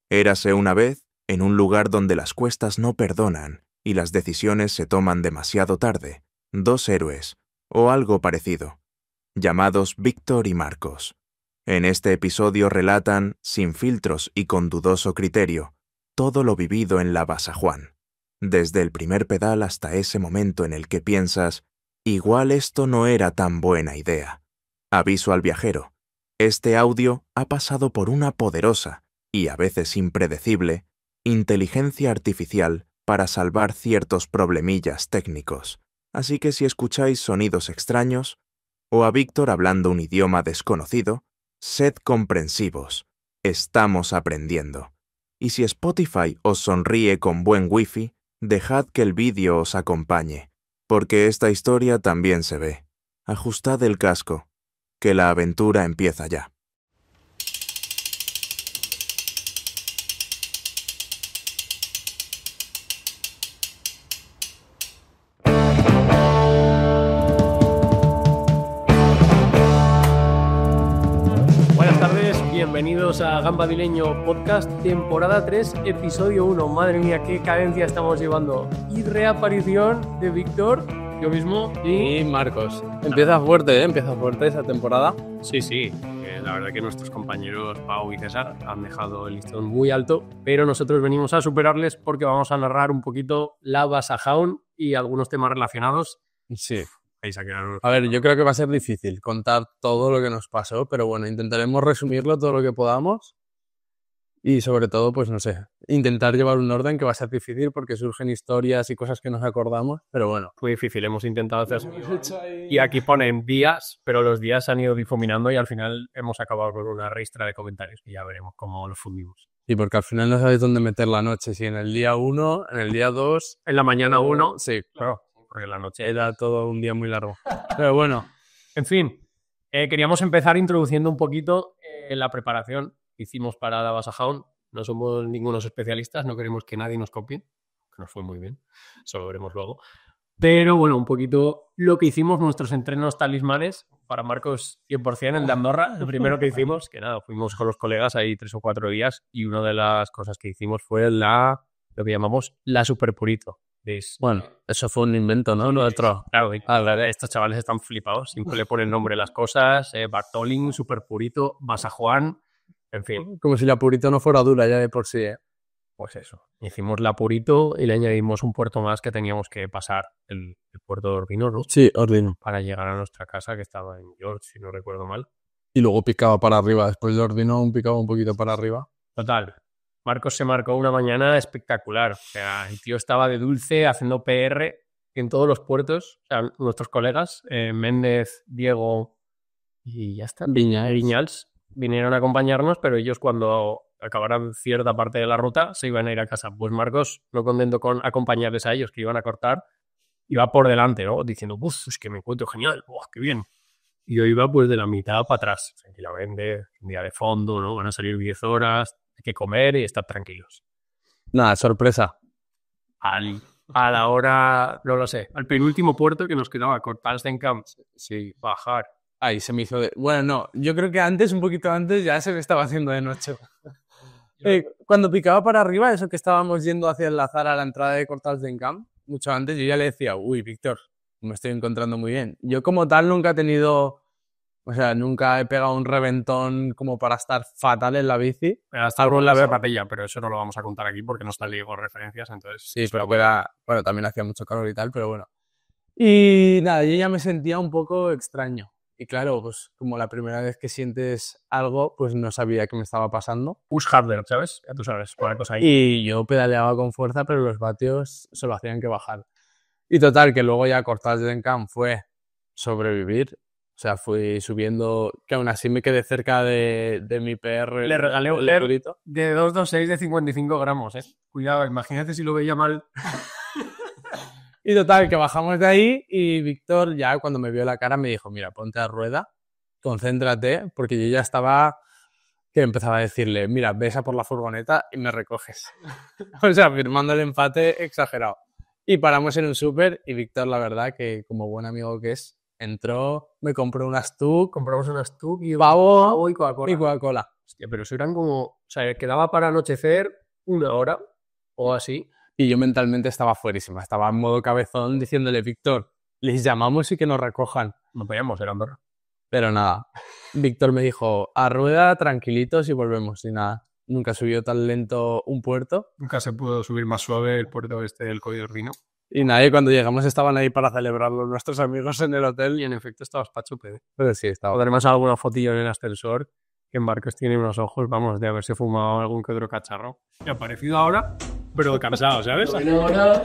Érase una vez, en un lugar donde las cuestas no perdonan y las decisiones se toman demasiado tarde, dos héroes, o algo parecido, llamados Víctor y Marcos. En este episodio relatan, sin filtros y con dudoso criterio, todo lo vivido en la Basajuan, desde el primer pedal hasta ese momento en el que piensas, igual esto no era tan buena idea. Aviso al viajero, este audio ha pasado por una poderosa, y a veces impredecible, inteligencia artificial para salvar ciertos problemillas técnicos, así que si escucháis sonidos extraños, o a Víctor hablando un idioma desconocido, sed comprensivos, estamos aprendiendo. Y si Spotify os sonríe con buen wifi, dejad que el vídeo os acompañe, porque esta historia también se ve. Ajustad el casco, que la aventura empieza ya. Bienvenidos a Gambadileño Podcast, temporada 3, episodio 1. Madre mía, qué cadencia estamos llevando. Y reaparición de Víctor, yo mismo y Marcos. Empieza fuerte esa temporada. Sí. La verdad que nuestros compañeros Pau y César han dejado el listón muy alto, pero nosotros venimos a superarles porque vamos a narrar un poquito la Basajaun y algunos temas relacionados. Sí. A ver, yo creo que va a ser difícil contar todo lo que nos pasó, pero bueno, intentaremos resumirlo todo lo que podamos y sobre todo, pues no sé, intentar llevar un orden que va a ser difícil porque surgen historias y cosas que nos acordamos, pero bueno. Fue difícil, hemos intentado hacer y aquí ponen días, pero los días se han ido difuminando y al final hemos acabado con una ristra de comentarios y ya veremos cómo los fundimos. Sí, porque al final no sabéis dónde meter la noche, si en el día 1, en el día 2... En la mañana 1, sí, claro. Porque la noche era todo un día muy largo. Pero bueno. En fin, queríamos empezar introduciendo un poquito la preparación que hicimos para la Basajaun. No somos ningunos especialistas, no queremos que nadie nos copie, que nos fue muy bien, eso lo veremos luego. Pero bueno, un poquito lo que hicimos, nuestros entrenos talismanes, para Marcos 100% en de Andorra, lo primero que hicimos, que nada, fuimos con los colegas ahí 3 o 4 días y una de las cosas que hicimos fue lo que llamamos la Super Purito. Bueno, eso fue un invento, ¿no? Nuestro. Claro, estos chavales están flipados. Siempre le ponen nombre a las cosas. Bartolín, Super Purito, Basajuan, en fin. Como si la Purito no fuera dura ya de por sí, ¿eh? Pues eso. Hicimos la Purito y le añadimos un puerto más que teníamos que pasar, el puerto de Ordino, ¿no? Sí, Ordino. Para llegar a nuestra casa, que estaba en York, si no recuerdo mal. Y luego picaba para arriba. Después de Ordino picaba un poquito para arriba. Total. Marcos se marcó una mañana espectacular. O sea, el tío estaba de dulce haciendo PR en todos los puertos. O sea, nuestros colegas, Méndez, Diego y ya está. Viñals vinieron a acompañarnos, pero ellos cuando acabaran cierta parte de la ruta se iban a ir a casa. Pues Marcos, no contento con acompañarles a ellos, que iban a cortar, iba por delante, ¿no? Diciendo, es que me encuentro genial, qué bien. Y yo iba pues de la mitad para atrás, tranquilamente, un día de fondo, ¿no? Van a salir 10 horas, hay que comer y estar tranquilos. Nada, sorpresa. A la hora, no lo sé, al penúltimo puerto que nos quedaba, Cortalstencamp, sí, bajar. Ahí se me hizo de... Bueno, no, yo creo que antes, un poquito antes, ya se me estaba haciendo de noche. Cuando picaba para arriba, eso que estábamos yendo hacia el Lazar a la entrada de Cortalstencamp, mucho antes, yo ya le decía, uy, Víctor, me estoy encontrando muy bien. Yo como tal nunca he tenido... O sea, nunca he pegado un reventón como para estar fatal en la bici. Hasta algo en la berratilla, pero eso no lo vamos a contar aquí porque no está ligo referencias, entonces... Sí, pero bueno, también hacía mucho calor y tal, pero bueno. Y nada, yo ya me sentía un poco extraño. Y claro, pues como la primera vez que sientes algo, pues no sabía qué me estaba pasando. Push harder, ¿sabes? Ya tú sabes, poner cosas ahí. Y yo pedaleaba con fuerza, pero los vatios solo hacían que bajar. Y total, que luego ya Cortalstencamp fue sobrevivir. O sea, fui subiendo, que aún así me quedé cerca de mi PR. Le regalé un de 226 de 55 gramos, ¿eh? Cuidado, imagínate si lo veía mal. Y total, que bajamos de ahí y Víctor ya cuando me vio la cara me dijo, mira, ponte a rueda, concéntrate, porque yo ya estaba, que empezaba a decirle, mira, ves a por la furgoneta y me recoges. O sea, firmando el empate exagerado. Y paramos en un súper y Víctor, la verdad, que como buen amigo que es, entró, me compró unas TUC. Compramos unas TUC y pavo y Coca-Cola. Y Coca-Cola. Hostia, pero eso eran como... O sea, quedaba para anochecer 1 hora o así. Y yo mentalmente estaba fuerísima, estaba en modo cabezón diciéndole, Víctor, les llamamos y que nos recojan. No podíamos, era Andorra. Pero nada, Víctor me dijo, a rueda, tranquilitos y volvemos. Y nada, nunca subió tan lento un puerto. Nunca se pudo subir más suave el puerto este del Coidorrino. Y nada, y cuando llegamos estaban ahí para celebrarlo nuestros amigos en el hotel. Y en efecto estabas pachupe. Pero sí, estaba. Podremos alguna fotillo en el ascensor, que en Marcos tiene unos ojos, vamos, de haberse fumado algún que otro cacharro. Me ha parecido ahora, pero cansado, ¿sabes? Ahora,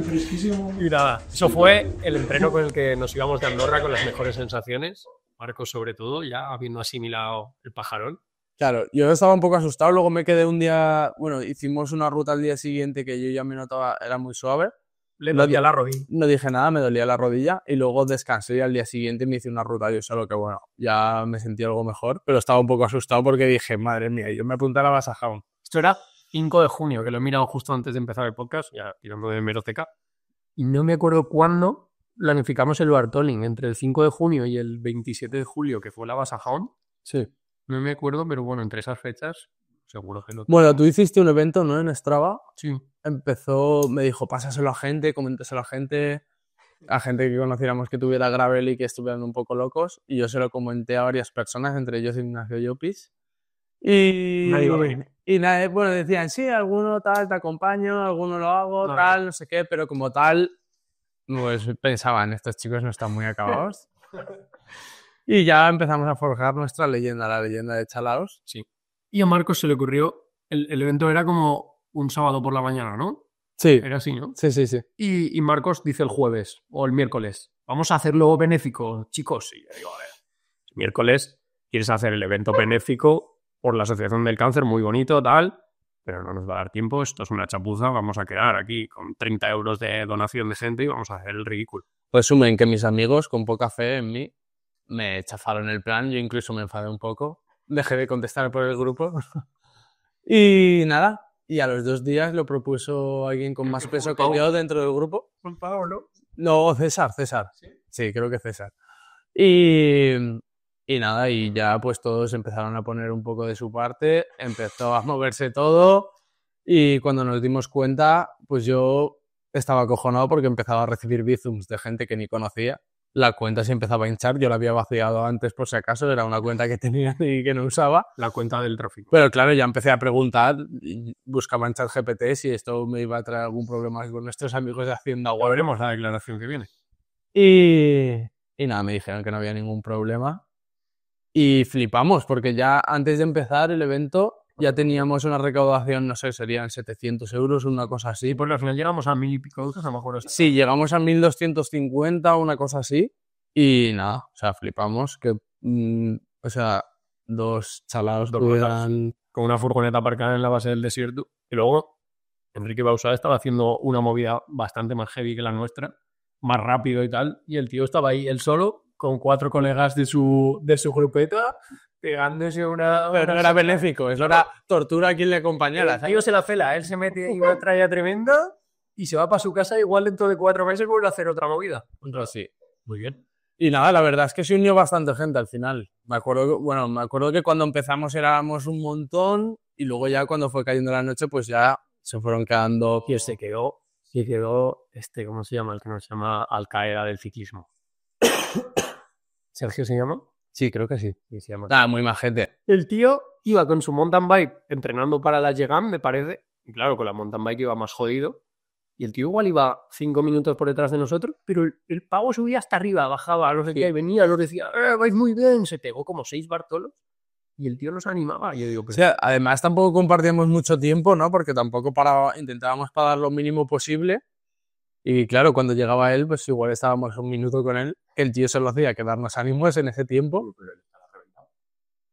fresquísimo. Y nada, eso fue el entreno con el que nos íbamos de Andorra con las mejores sensaciones. Marcos sobre todo, ya habiendo asimilado el pajarón. Claro, yo estaba un poco asustado, luego me quedé un día, bueno, hicimos una ruta al día siguiente que yo ya me notaba, era muy suave. Le dolía la rodilla. No dije nada, me dolía la rodilla y luego descansé y al día siguiente me hice una ruta yo solo, que bueno, ya me sentí algo mejor, pero estaba un poco asustado porque dije, madre mía, yo me apunté a la Basa Jaun. Esto era 5 de junio, que lo he mirado justo antes de empezar el podcast, ya tirando de meroteca, y no me acuerdo cuándo planificamos el Bartolín, entre el 5 de junio y el 27 de julio, que fue la Basa Jaun. Sí. No me acuerdo, pero bueno, entre esas fechas, seguro que lo... Bueno, tú hiciste un evento, ¿no? En Strava. Sí. Empezó, me dijo, pásaselo a gente, coméntaselo a gente que conociéramos que tuviera gravel y que estuvieran un poco locos. Y yo se lo comenté a varias personas, entre ellos Ignacio Llopis. Y Nadie iba a venir. Y nada, bueno, decían, sí, alguno tal, te acompaño, alguno lo hago, No, tal, no sé qué, pero como tal, pues pensaban, estos chicos no están muy acabados. Y ya empezamos a forjar nuestra leyenda, la leyenda de Chalaos. Sí. Y a Marcos se le ocurrió, el evento era como un sábado por la mañana, ¿no? Sí, Era así, ¿no? sí, sí, sí. Y Marcos dice el jueves o el miércoles, vamos a hacerlo benéfico, chicos. Y yo digo, a ver, el miércoles quieres hacer el evento benéfico por la Asociación del Cáncer, muy bonito, tal, pero no nos va a dar tiempo, esto es una chapuza, vamos a quedar aquí con 30 euros de donación de gente y vamos a hacer el ridículo. Resumen, que mis amigos, con poca fe en mí, me chafaron el plan, yo incluso me enfadé un poco, dejé de contestar por el grupo y nada, y a los 2 días lo propuso alguien con más peso que yo dentro del grupo. Juan Pablo. No, César. Sí, creo que César. Y nada, y ya pues todos empezaron a poner un poco de su parte, empezó a moverse todo y cuando nos dimos cuenta, pues yo estaba acojonado porque empezaba a recibir bizums de gente que ni conocía. La cuenta se empezaba a hinchar, yo la había vaciado antes por si acaso, era una cuenta que tenía y que no usaba. La cuenta del tráfico. Pero claro, ya empecé a preguntar, y buscaba en ChatGPT si esto me iba a traer algún problema con nuestros amigos de Hacienda. Ya veremos la declaración que viene. Y nada, me dijeron que no había ningún problema. Y flipamos, porque ya antes de empezar el evento ya teníamos una recaudación, no sé, serían 700 euros, una cosa así. Y por al final llegamos a 1000 y pico euros, a lo mejor. Sí, llegamos a 1250, una cosa así. Y nada, o sea, flipamos que, o sea, 2 chalaos pudieran... Con una furgoneta aparcada en la base del desierto. Y luego, Enrique Bausá estaba haciendo una movida bastante más heavy que la nuestra, más rápido y tal. Y el tío estaba ahí, él solo, con 4 colegas de su grupeta, pegándose una... Pero no era benéfico, eso era tortura a quien le acompañara. El tío se la fela, él se mete en una tralla tremenda y se va para su casa, igual dentro de 4 meses vuelve a hacer otra movida. Sí. Muy bien. Y nada, la verdad es que se unió bastante gente al final. Me acuerdo que cuando empezamos éramos un montón y luego ya cuando fue cayendo la noche, pues ya se fueron quedando... Y se quedó, ¿cómo se llama? El que nos llama Al Qaeda del ciclismo. ¿Sergio se llama? Sí, creo que sí. Sí, se llama. Ah, muy majete. El tío iba con su mountain bike entrenando para la Yegam, me parece. Y claro, con la mountain bike iba más jodido. Y el tío igual iba 5 minutos por detrás de nosotros, pero el pavo subía hasta arriba, bajaba, no sé qué, venía, nos decía, vais muy bien, se pegó como 6 Bartolos y el tío nos animaba. Y yo digo, pero... O sea, además tampoco compartíamos mucho tiempo, ¿no? Porque tampoco intentábamos pagar lo mínimo posible. Y claro, cuando llegaba él, pues igual estábamos un minuto con él. El tío se lo hacía que darnos ánimos en ese tiempo.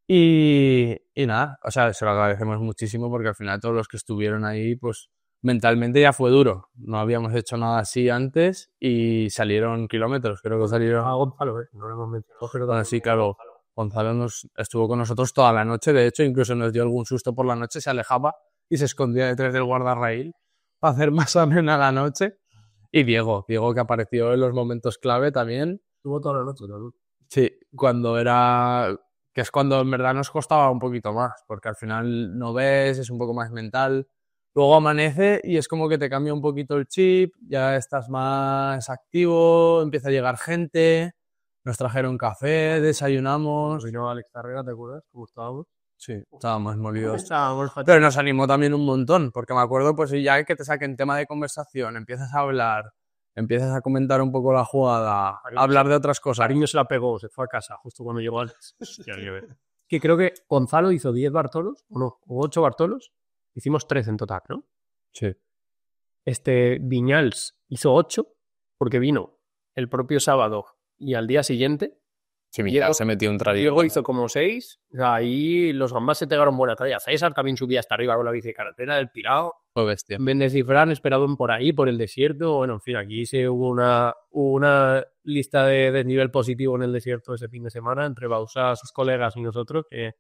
Y nada, o sea, se lo agradecemos muchísimo porque al final todos los que estuvieron ahí, pues mentalmente ya fue duro. No habíamos hecho nada así antes y salieron kilómetros, creo que salieron... Gonzalo, no lo hemos mencionado, pero... Bueno, sí, claro, Gonzalo estuvo con nosotros toda la noche, de hecho, incluso nos dio algún susto por la noche, se alejaba y se escondía detrás del guardarraíl para hacer más amena la noche. Y Diego que apareció en los momentos clave también. Estuvo toda la noche, ¿no? Sí, cuando era que es cuando en verdad nos costaba un poquito más, porque al final no ves, es un poco más mental. Luego amanece y es como que te cambia un poquito el chip, ya estás más activo, empieza a llegar gente, nos trajeron café, desayunamos. Vino Alex Carrera, ¿te acuerdas? ¿Cómo estábamos? Sí, estábamos molidos. Estábamos Pero nos animó también un montón, porque me acuerdo, pues ya que te saquen tema de conversación, empiezas a hablar, empiezas a comentar un poco la jugada, a hablar de otras cosas. Cariño se la pegó, se fue a casa justo cuando llegó Alex. Que creo que Gonzalo hizo 10 Bartolos, o no, o 8 Bartolos. Hicimos 13 en total, ¿no? Sí. Viñals hizo 8 porque vino el propio sábado y al día siguiente. Sí, Diego- se metió un tradito. Diego hizo como 6. O sea, ahí los gambas se pegaron buena talla. César también subía hasta arriba con la bici de carretera del Pirao. Fue bestia. Méndez y Fran esperaban por ahí, por el desierto. Bueno, en fin, aquí hubo una lista de desnivel positivo en el desierto ese fin de semana entre Bausa, sus colegas y nosotros. Que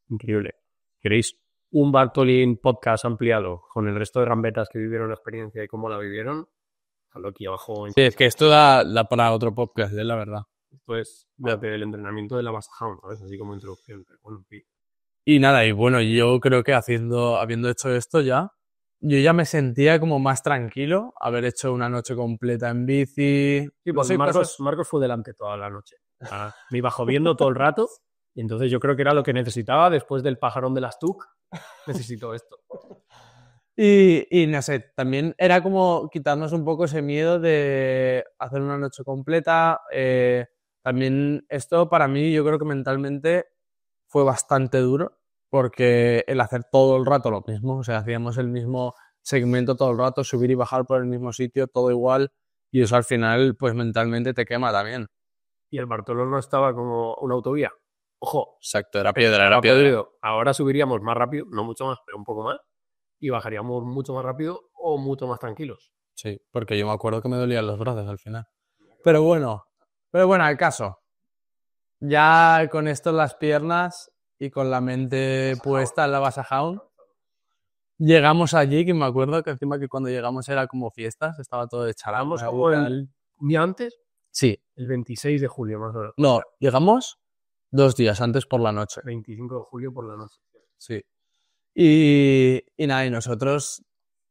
increíble. ¿Queréis un Bartolín podcast ampliado con el resto de gambetas que vivieron la experiencia y cómo la vivieron? Dejadlo aquí abajo. Sí, es que esto da para otro podcast, la verdad. Esto es el entrenamiento de la Basajaun, ¿sabes? Así como introducción. Pero bueno, en fin. Y nada, y bueno, yo creo que habiendo hecho esto ya, yo ya me sentía como más tranquilo, haber hecho una noche completa en bici. Sí, No pues sé, Marcos fue delante toda la noche. Me iba lloviendo todo el rato y entonces yo creo que era lo que necesitaba después del pajarón de las TUC. Necesito esto. Y no sé, también era como quitarnos un poco ese miedo de hacer una noche completa. También esto para mí yo creo que mentalmente fue bastante duro porque el hacer todo el rato lo mismo, o sea, hacíamos el mismo segmento todo el rato, subir y bajar por el mismo sitio, todo igual, y eso al final pues mentalmente te quema también. Y el Bartolo no estaba como una autovía. Ojo, Exacto, era piedra. podrido. Ahora subiríamos más rápido, no mucho más, pero un poco más. Y bajaríamos mucho más rápido o mucho más tranquilos. Sí, porque yo me acuerdo que me dolían los brazos al final. Pero bueno, al caso. Ya con esto en las piernas y con la mente puesta en la Basajaun, llegamos allí, que me acuerdo que encima que cuando llegamos era como fiestas, estaba todo de charamos. Vamos como un día antes, Sí, el 26 de julio más o menos. no, llegamos 2 días antes por la noche. 25 de julio por la noche. Sí. Y nada, y nosotros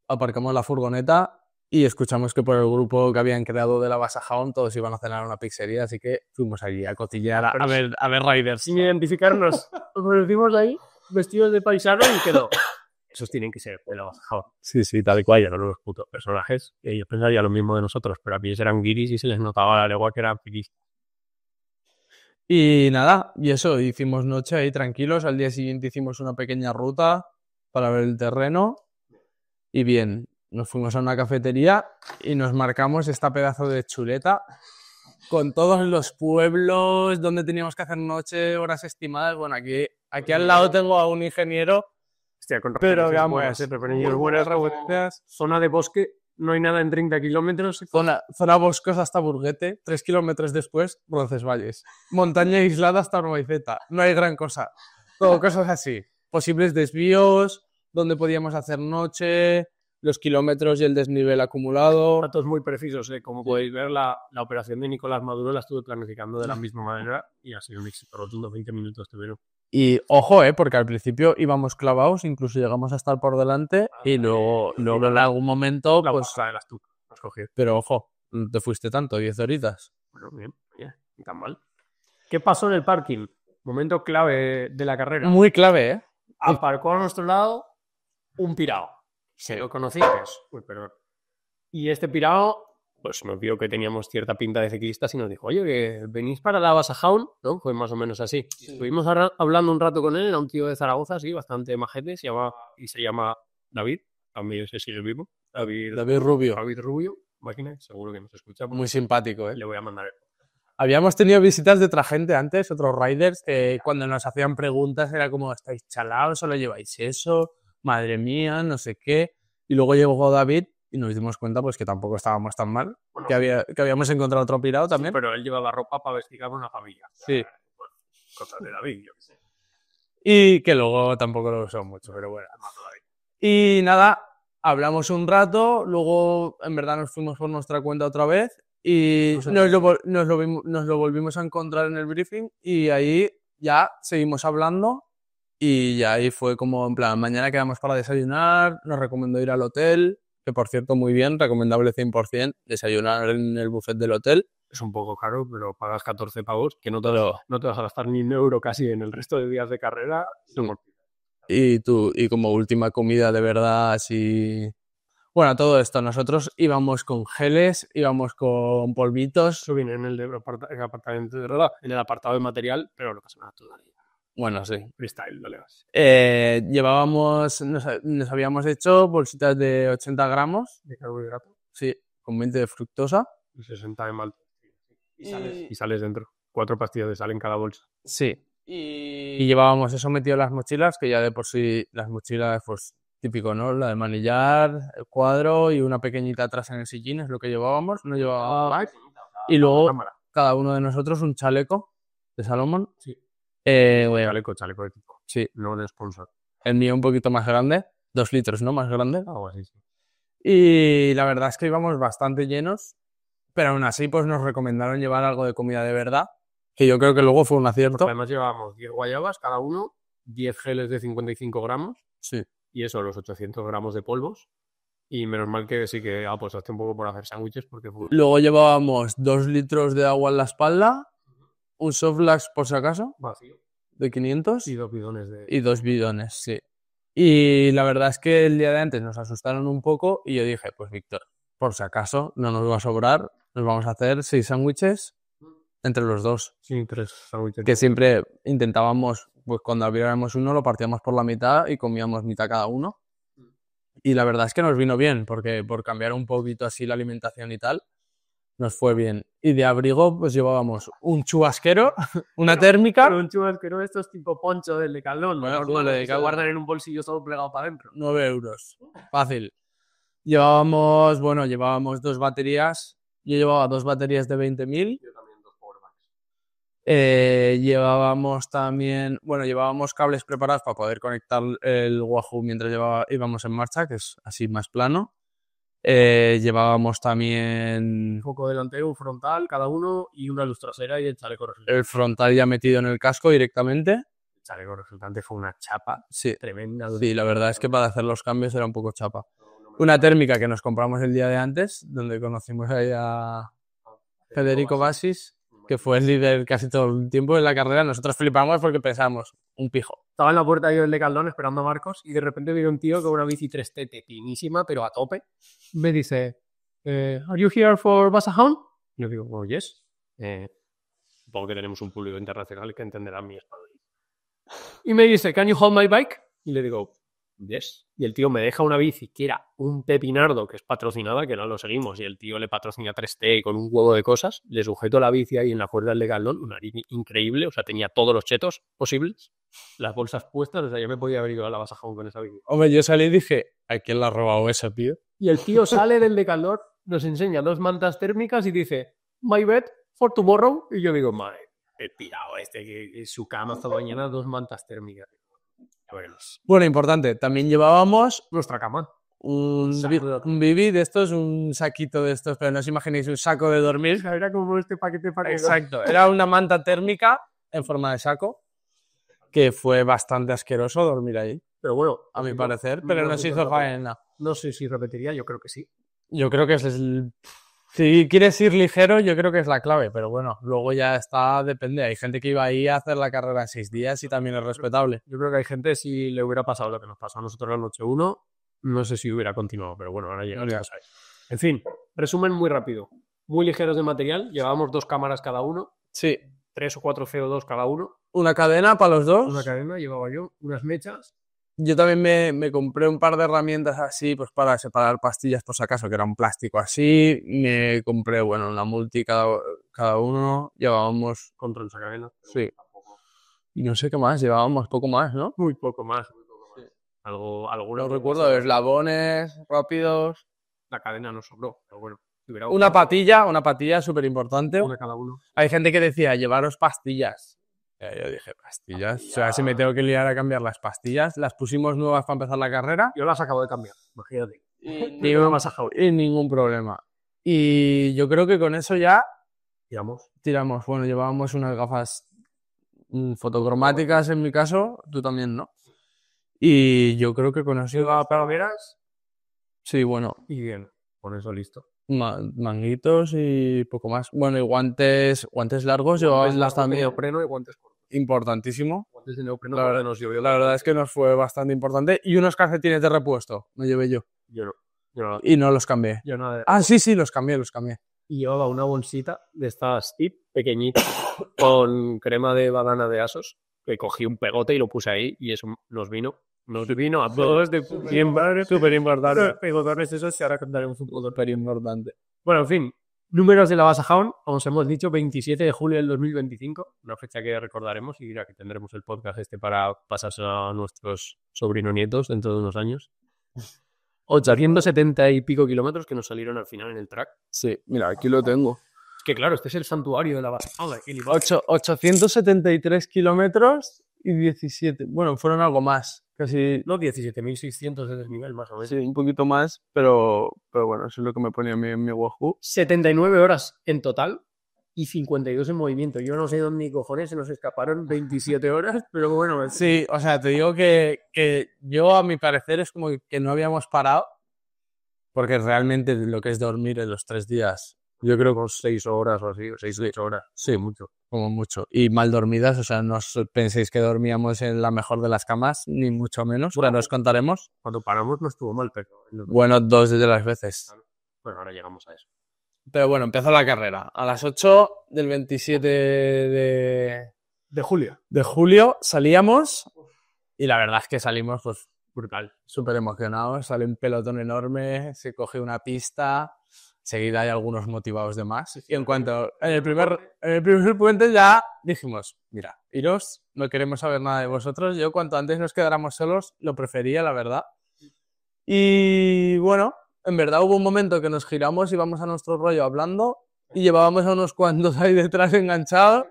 aparcamos la furgoneta y escuchamos que por el grupo que habían creado de la Basajaun todos iban a cenar a una pizzería, así que fuimos allí a cotillear, a ver riders. Sin identificarnos, nos pusimos ahí vestidos de paisano y quedó. Esos tienen que ser de la Basajaun. Sí, tal cual. Eran unos putos personajes que ellos pensarían lo mismo de nosotros, pero a mí eran guiris y se les notaba a la legua que eran piquis. Y nada, y eso, hicimos noche ahí tranquilos, al día siguiente hicimos una pequeña ruta para ver el terreno y bien, nos fuimos a una cafetería y nos marcamos esta pedazo de chuleta con todos los pueblos donde teníamos que hacer noche, horas estimadas. Bueno, aquí al lado tengo a un ingeniero. Hostia, con Pero referencias vamos, buenas, referencias buenas, referencias. Zona de bosque, no hay nada en 30 kilómetros. Zona boscosa hasta Burguete, 3 kilómetros después, Roncesvalles. Montaña aislada hasta Orbaiceta. No hay gran cosa. Todo cosas así. Posibles desvíos, donde podíamos hacer noche, los kilómetros y el desnivel acumulado. Datos muy precisos, como podéis ver, la operación de Nicolás Maduro la estuve planificando de la misma manera y ha sido un éxito rotundo, 20 minutos tuvieron. Y ojo, porque al principio íbamos clavados, incluso llegamos a estar por delante y luego en algún momento, La pues... bajada de las TUC, has cogido. Pero ojo, no te fuiste tanto, 10 horitas. Bueno, bien, ni tan mal. ¿Qué pasó en el parking? Momento clave de la carrera. Muy clave, ¿eh? Aparcó a nuestro lado un pirao. Se lo conocí, pues, perdón. Y este pirao, pues nos vio que teníamos cierta pinta de ciclistas y nos dijo, oye, que venís para la Basajaun, ¿no? Fue más o menos así. Sí. Estuvimos hablando un rato con él, era un tío de Zaragoza, sí, bastante majete, se llama David, también se sigue vivo. David Rubio, máquina, seguro que nos escucha. Muy simpático, ¿eh? Le voy a mandar el... Habíamos tenido visitas de otra gente antes, otros riders, que cuando nos hacían preguntas era como, ¿estáis chalados? ¿Solo lleváis eso? Madre mía, no sé qué. Y luego llegó David y nos dimos cuenta pues que tampoco estábamos tan mal, bueno, que habíamos encontrado otro pirado también. Sí, pero él llevaba ropa para vestir a una familia. Sí. Bueno, cosas de David, yo qué sé. Y que luego tampoco lo usó mucho, pero bueno. Y nada, hablamos un rato, luego en verdad nos fuimos por nuestra cuenta otra vez y nos lo volvimos a encontrar en el briefing y ahí ya seguimos hablando y ya ahí fue como en plan, mañana quedamos para desayunar, nos recomendó ir al hotel, que por cierto muy bien, recomendable 100%, desayunar en el buffet del hotel. Es un poco caro, pero pagas 14 pavos, que no te vas a gastar ni un euro casi en el resto de días de carrera. Y como última comida de verdad, así... Bueno, todo esto, nosotros íbamos con geles, íbamos con polvitos. Eso viene en el apartamento de verdad, en el apartado de material, pero no pasa nada todavía. Bueno, sí. Freestyle, no le vas. Llevábamos, nos habíamos hecho bolsitas de 80 gramos. De carbohidrato. Sí, con 20 de fructosa. Y 60 de malta. Y sales dentro. 4 pastillas de sal en cada bolsa. Sí. Y llevábamos eso metido en las mochilas, que ya de por sí las mochilas, pues típico, ¿no? La de manillar, el cuadro y una pequeñita atrás en el sillín es lo que llevábamos. No llevábamos más. Y luego cada uno de nosotros un chaleco de Salomon. Sí. Bueno, Chaleco de tipo. sí. No de sponsor. El mío un poquito más grande, 2 litros, ¿no? Más grande. Algo así, sí. Y la verdad es que íbamos bastante llenos, pero aún así pues nos recomendaron llevar algo de comida de verdad, que yo creo que luego fue un acierto. Porque además llevábamos 10 guayabas cada uno, 10 geles de 55 gramos. Sí. Y eso, los 800 gramos de polvos. Y menos mal que sí que apostaste un poco por hacer sándwiches porque fue... Luego llevábamos 2 litros de agua en la espalda, un Softlax por si acaso, vacío. De 500. Y 2 bidones de... Y 2 bidones, sí. Y la verdad es que el día de antes nos asustaron un poco y yo dije, pues Víctor, por si acaso no nos va a sobrar, nos vamos a hacer 6 sándwiches entre los dos. Sí, 3 sándwiches. Que siempre intentábamos, pues cuando abriéramos uno lo partíamos por la mitad y comíamos mitad cada uno. Y la verdad es que nos vino bien, porque por cambiar un poquito así la alimentación y tal, nos fue bien. Y de abrigo pues llevábamos un chubasquero, una térmica. Pero un chubasquero esto es tipo poncho del Decathlon. Bueno, Normal, el de que se Decathlon. guardan en un bolsillo todo plegado para adentro. 9 euros. Fácil. Llevábamos 2 baterías. Yo llevaba 2 baterías de 20.000. Yo también 2 powerbanks. Llevábamos cables preparados para poder conectar el Wahoo mientras íbamos en marcha, que es así más plano. Llevábamos también Un foco delantero, un frontal, cada uno, y una luz trasera y el chaleco resultante. el frontal ya metido en el casco directamente. El chaleco resultante fue una chapa Sí. tremenda. Sí, la verdad es que para hacer los cambios era un poco chapa. Una térmica que nos compramos el día de antes, donde conocimos ahí a Federico Basis, que fue el líder casi todo el tiempo en la carrera. Nosotros flipamos porque pensamos, un pijo. Estaba en la puerta yo del Decathlon esperando a Marcos y de repente viene un tío con una bici 3TT finísima, pero a tope. Me dice, ¿Are you here for Basahound? Yo digo, oh, yes. Supongo que tenemos un público internacional que entenderá mi español. Y me dice, ¿Can you hold my bike? Y le digo, yes. Y el tío me deja una bici que era un pepinardo, que es patrocinada, que no lo seguimos, y el tío le patrocina 3T y con un huevo de cosas. Le sujeto la bici ahí en la cuerda del Decathlon, una bici increíble, o sea, tenía todos los chetos posibles, las bolsas puestas, o sea, yo me podía haber ido a la Basahound con esa bici. Hombre, yo salí y dije, ¿a quién le ha robado ese, tío? Y el tío sale del Decathlon, nos enseña 2 mantas térmicas y dice, my bed for tomorrow. Y yo digo, madre, el pirado este, que su cama está bañada 2 mantas térmicas. Bueno, importante, también llevábamos Nuestra cama. un bibi de estos, un saquito de estos, pero no os imaginéis un saco de dormir. Era como este paquete para Exacto, era una manta térmica en forma de saco, que fue bastante asqueroso dormir ahí, Pero bueno, a mi parecer, pero nos hizo faena. No sé si repetiría, yo creo que sí. Yo creo que si quieres ir ligero, yo creo que es la clave, pero bueno, luego ya está, depende. Hay gente que iba ahí a hacer la carrera en 6 días y también es respetable. Yo creo que hay gente, si le hubiera pasado lo que nos pasó a nosotros la noche 1, no sé si hubiera continuado, pero bueno, ahora llega. Ya. En fin, resumen muy rápido. Muy ligeros de material, llevábamos 2 cámaras cada uno, Sí, 3 o 4 CO2 cada uno, una cadena para los dos. una cadena llevaba yo, unas mechas. Yo también me compré un par de herramientas así, pues para separar pastillas por si acaso, que era un plástico así. Me compré, bueno, una multi cada uno. Llevábamos, Contra esa cadena. sí. Y no sé qué más, llevábamos poco más, ¿no? Muy poco más. Sí. Alguno No recuerdo, eslabones rápidos. La cadena nos sobró, pero bueno. si hubiera Una patilla súper importante. una cada uno. Hay gente que decía, llevaros pastillas. Yo dije, pastillas. O sea, si me tengo que liar a cambiar las pastillas, las pusimos nuevas para empezar la carrera. Yo las acabo de cambiar, imagínate. Y ningún problema. Y yo creo que con eso ya Digamos. tiramos. Bueno, llevábamos unas gafas fotocromáticas en mi caso, tú también, ¿no? Y yo creo que con eso... Palmeras Sí, bueno, y bien. Con eso listo. manguitos y poco más. Bueno, y guantes largos llevábamos también. Neopreno y guantes cortos. Importantísimo. Guantes de neopreno La verdad- porque nos llovió. La verdad es que nos fue bastante importante. Y unos calcetines de repuesto, me llevé yo. Yo no. Yo no. Y no los cambié. Yo nada de Ah, sí, los cambié. Y llevaba una bolsita de estas tip pequeñita con crema de banana de Asos, que cogí un pegote y lo puse ahí y eso nos vino a todos de súper importante. Pegotones esos y ahora contaremos un poco. Súper importante. Bueno, en fin, números de la Basa Jaun, como os hemos dicho, 27 de julio del 2025, una fecha que recordaremos y que tendremos el podcast para pasarse a nuestros sobrinos nietos dentro de unos años. 870 y pico kilómetros que nos salieron al final en el track. Sí, mira, aquí lo tengo. Es que claro, este es el santuario de la Basa Jaun. 873 kilómetros y 17. Bueno, fueron algo más. Casi, No, 17.600 de desnivel más o menos. sí, un poquito más, pero bueno, eso es lo que me ponía en mi Wahoo. 79 horas en total y 52 en movimiento. Yo no sé dónde ni cojones se nos escaparon 27 horas, pero bueno. Sí, o sea, te digo que yo, a mi parecer, es como que no habíamos parado, porque realmente lo que es dormir en los 3 días, yo creo que 6 horas o así, 6 horas. sí, mucho, como mucho. Y mal dormidas, o sea, no os penséis que dormíamos en la mejor de las camas, ni mucho menos. Bueno, Bueno, os contaremos. Cuando paramos no estuvo mal, pero... Bueno, 2 de las veces. Bueno, ahora llegamos a eso. Pero bueno, empezó la carrera. A las 8 del 27 De julio. de julio salíamos y la verdad es que salimos pues Brutal. súper emocionados. Sale un pelotón enorme, se coge una pista, seguida hay algunos motivados de más. Y en cuanto en el primer puente ya dijimos, mira, iros, no queremos saber nada de vosotros. Yo cuanto antes nos quedáramos solos lo prefería, la verdad. Y bueno, en verdad hubo un momento que nos giramos y íbamos a nuestro rollo hablando y llevábamos a unos cuantos ahí detrás enganchados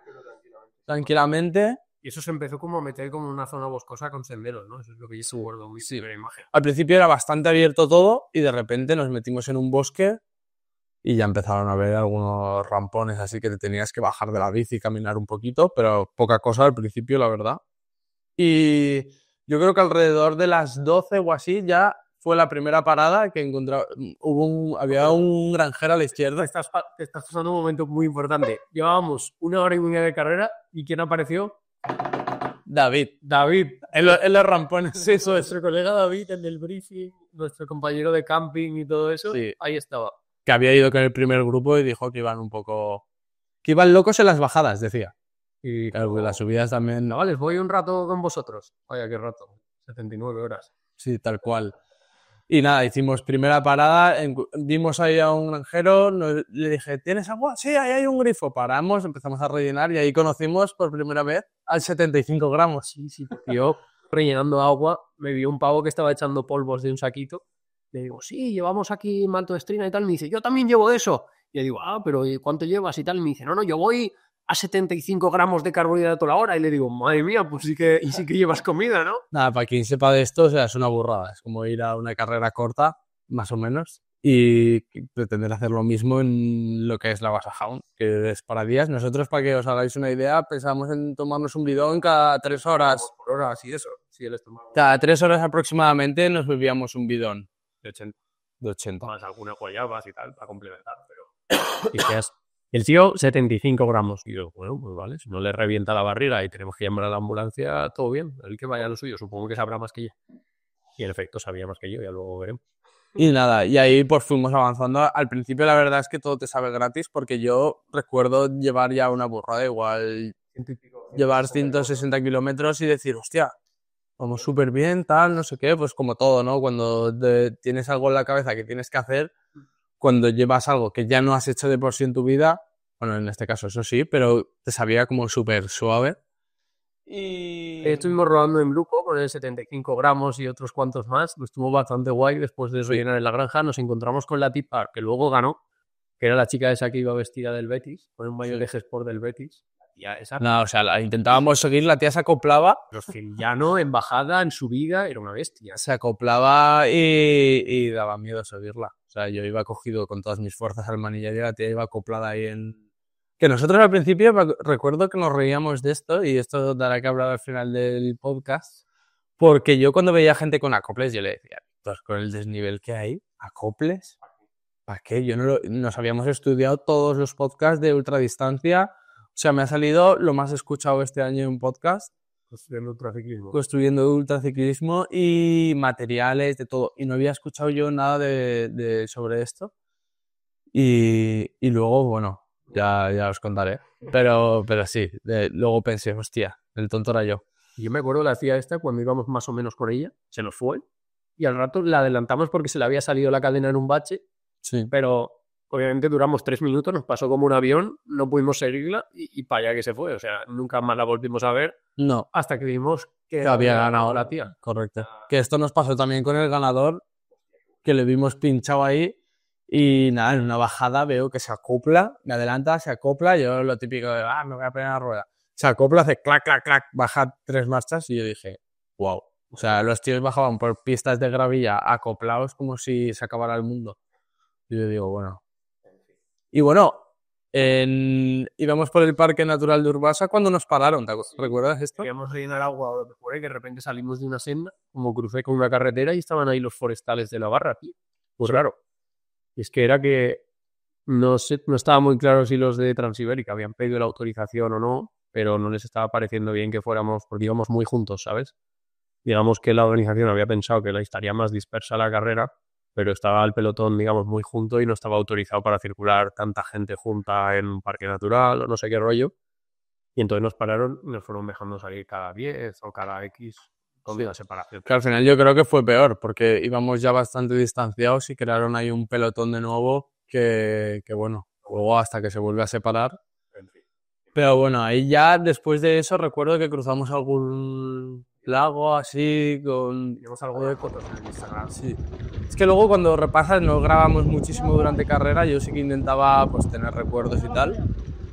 tranquilamente. Y eso se empezó como a meter como una zona boscosa con senderos, ¿no? Eso es lo que yo recuerdo muy Sí. primera imagen. Al principio era bastante abierto todo y de repente nos metimos en un bosque y ya empezaron a haber algunos rampones, así que te tenías que bajar de la bici y caminar un poquito, pero poca cosa al principio, la verdad. Y yo creo que alrededor de las 12 o así ya fue la primera parada que encontraba. Había un granjero a la izquierda. Te estás pasando un momento muy importante. Llevábamos 1 hora y media de carrera y ¿quién apareció? David. David. En los rampones, eso es. Nuestro colega David, el del briefing, nuestro compañero de camping y todo eso, Sí. ahí estaba. Que había ido con el primer grupo y dijo que iban un poco... que iban locos en las bajadas, decía. Y Claro, que las subidas también... no, les voy un rato con vosotros. Vaya, qué rato. 79 horas. Sí, tal cual. Y nada, hicimos primera parada, vimos ahí a un granjero, le dije, ¿tienes agua? Sí, ahí hay un grifo. Paramos, empezamos a rellenar y ahí conocimos por primera vez al 75 gramos. Sí. Yo, rellenando agua, me vio un pavo que estaba echando polvos de un saquito. Le digo, sí, llevamos aquí maltodextrina y tal. Me dice, yo también llevo de eso. Y le digo, pero ¿cuánto llevas y tal? Y me dice, no, yo voy a 75 gramos de carbohidrato la hora. Y le digo, madre mía, pues sí que llevas comida, ¿no? Nada, para quien sepa de esto, o sea, es una burrada. Es como ir a una carrera corta, más o menos, y pretender hacer lo mismo en lo que es la Basa Jaun, que es para días. Nosotros, para que os hagáis una idea, pensamos en tomarnos un bidón cada 3 horas. Por horas y eso. Sí, el estómago. Cada 3 horas aproximadamente nos bebíamos un bidón De 80. de 80. Más algunas guayabas y tal, para complementar, pero... El tío, 75 gramos. Y yo, bueno, pues vale, si no le revienta la barriga y tenemos que llamar a la ambulancia, todo bien. El que vaya a lo suyo, supongo que sabrá más que yo. Y en efecto, sabía más que yo, ya luego veremos. Y nada, y ahí pues fuimos avanzando. Al principio la verdad es que todo te sabe gratis, porque yo recuerdo llevar ya una burrada, igual llevar 160 kilómetros y decir, hostia, vamos súper bien, tal, no sé qué, pues como todo, ¿no? Cuando tienes algo en la cabeza que tienes que hacer, cuando llevas algo que ya no has hecho de por sí en tu vida, bueno, en este caso eso sí, pero te sabía como súper suave. Y estuvimos rodando en grupo con el 75 gramos y otros cuantos más. Estuvo bastante guay. Después de rellenar en la granja, nos encontramos con la tipa que luego ganó, que era la chica esa que iba vestida del Betis, con un maillot de G-Sport del Betis. Esa... No, o sea, intentábamos seguir, la tía se acoplaba. Pero es que el llano, en bajada, en subida, era una bestia. Se acoplaba y daba miedo seguirla. O sea, yo iba cogido con todas mis fuerzas al manillar y la tía iba acoplada ahí Que nosotros al principio recuerdo que nos reíamos de esto, y esto dará que hablar al final del podcast, porque yo cuando veía gente con acoples, yo le decía, pues con el desnivel que hay, ¿acoples? ¿Para qué? Nos habíamos estudiado todos los podcasts de ultradistancia, o sea, me ha salido lo más escuchado este año en podcast. Construyendo ultraciclismo y materiales, de todo. Y no había escuchado yo nada sobre esto. Y luego, bueno, ya os contaré. Pero sí, luego pensé, hostia, el tonto era yo. Yo me acuerdo de la tía esta, cuando íbamos más o menos con ella, se nos fue. Y al rato la adelantamos porque se le había salido la cadena en un bache. Sí. Pero obviamente duramos 3 minutos, nos pasó como un avión, no pudimos seguirla y para allá que se fue. O sea, nunca más la volvimos a ver. No. Hasta que vimos que había ganado la tía. Correcto. Que esto nos pasó también con el ganador, que le vimos pinchado ahí y nada, en una bajada veo que se acopla, me adelanta, se acopla, yo lo típico de, me voy a poner la rueda. Se acopla, hace clac, clac, clac, baja 3 marchas y yo dije, wow. O sea, los tíos bajaban por pistas de gravilla acoplados como si se acabara el mundo. Y yo digo, bueno. Y bueno, íbamos por el Parque Natural de Urbasa cuando nos pararon, ¿te recuerdas esto? Queríamos rellenar agua o lo que fuera y de repente salimos de una senda, como crucé con una carretera y estaban ahí los forestales de la Barra, tío. Pues raro. Y es que era que no estaba muy claro si los de Transibérica habían pedido la autorización o no, pero no les estaba pareciendo bien que fuéramos, porque íbamos muy juntos, ¿sabes? Digamos que la organización había pensado que estaría más dispersa la carrera, pero estaba el pelotón, digamos, muy junto y no estaba autorizado para circular tanta gente junta en un parque natural o no sé qué rollo. Y entonces nos pararon y nos fueron dejando salir cada 10 o cada X con una separación. Que al final yo creo que fue peor, porque íbamos ya bastante distanciados y crearon ahí un pelotón de nuevo que bueno, luego hasta que se vuelve a separar. Pero bueno, ahí ya después de eso recuerdo que cruzamos algún lago así con... Teníamos algo de fotos en el Instagram. Sí. Es que luego cuando repasas no grabamos muchísimo durante carrera, yo sí que intentaba pues tener recuerdos y tal,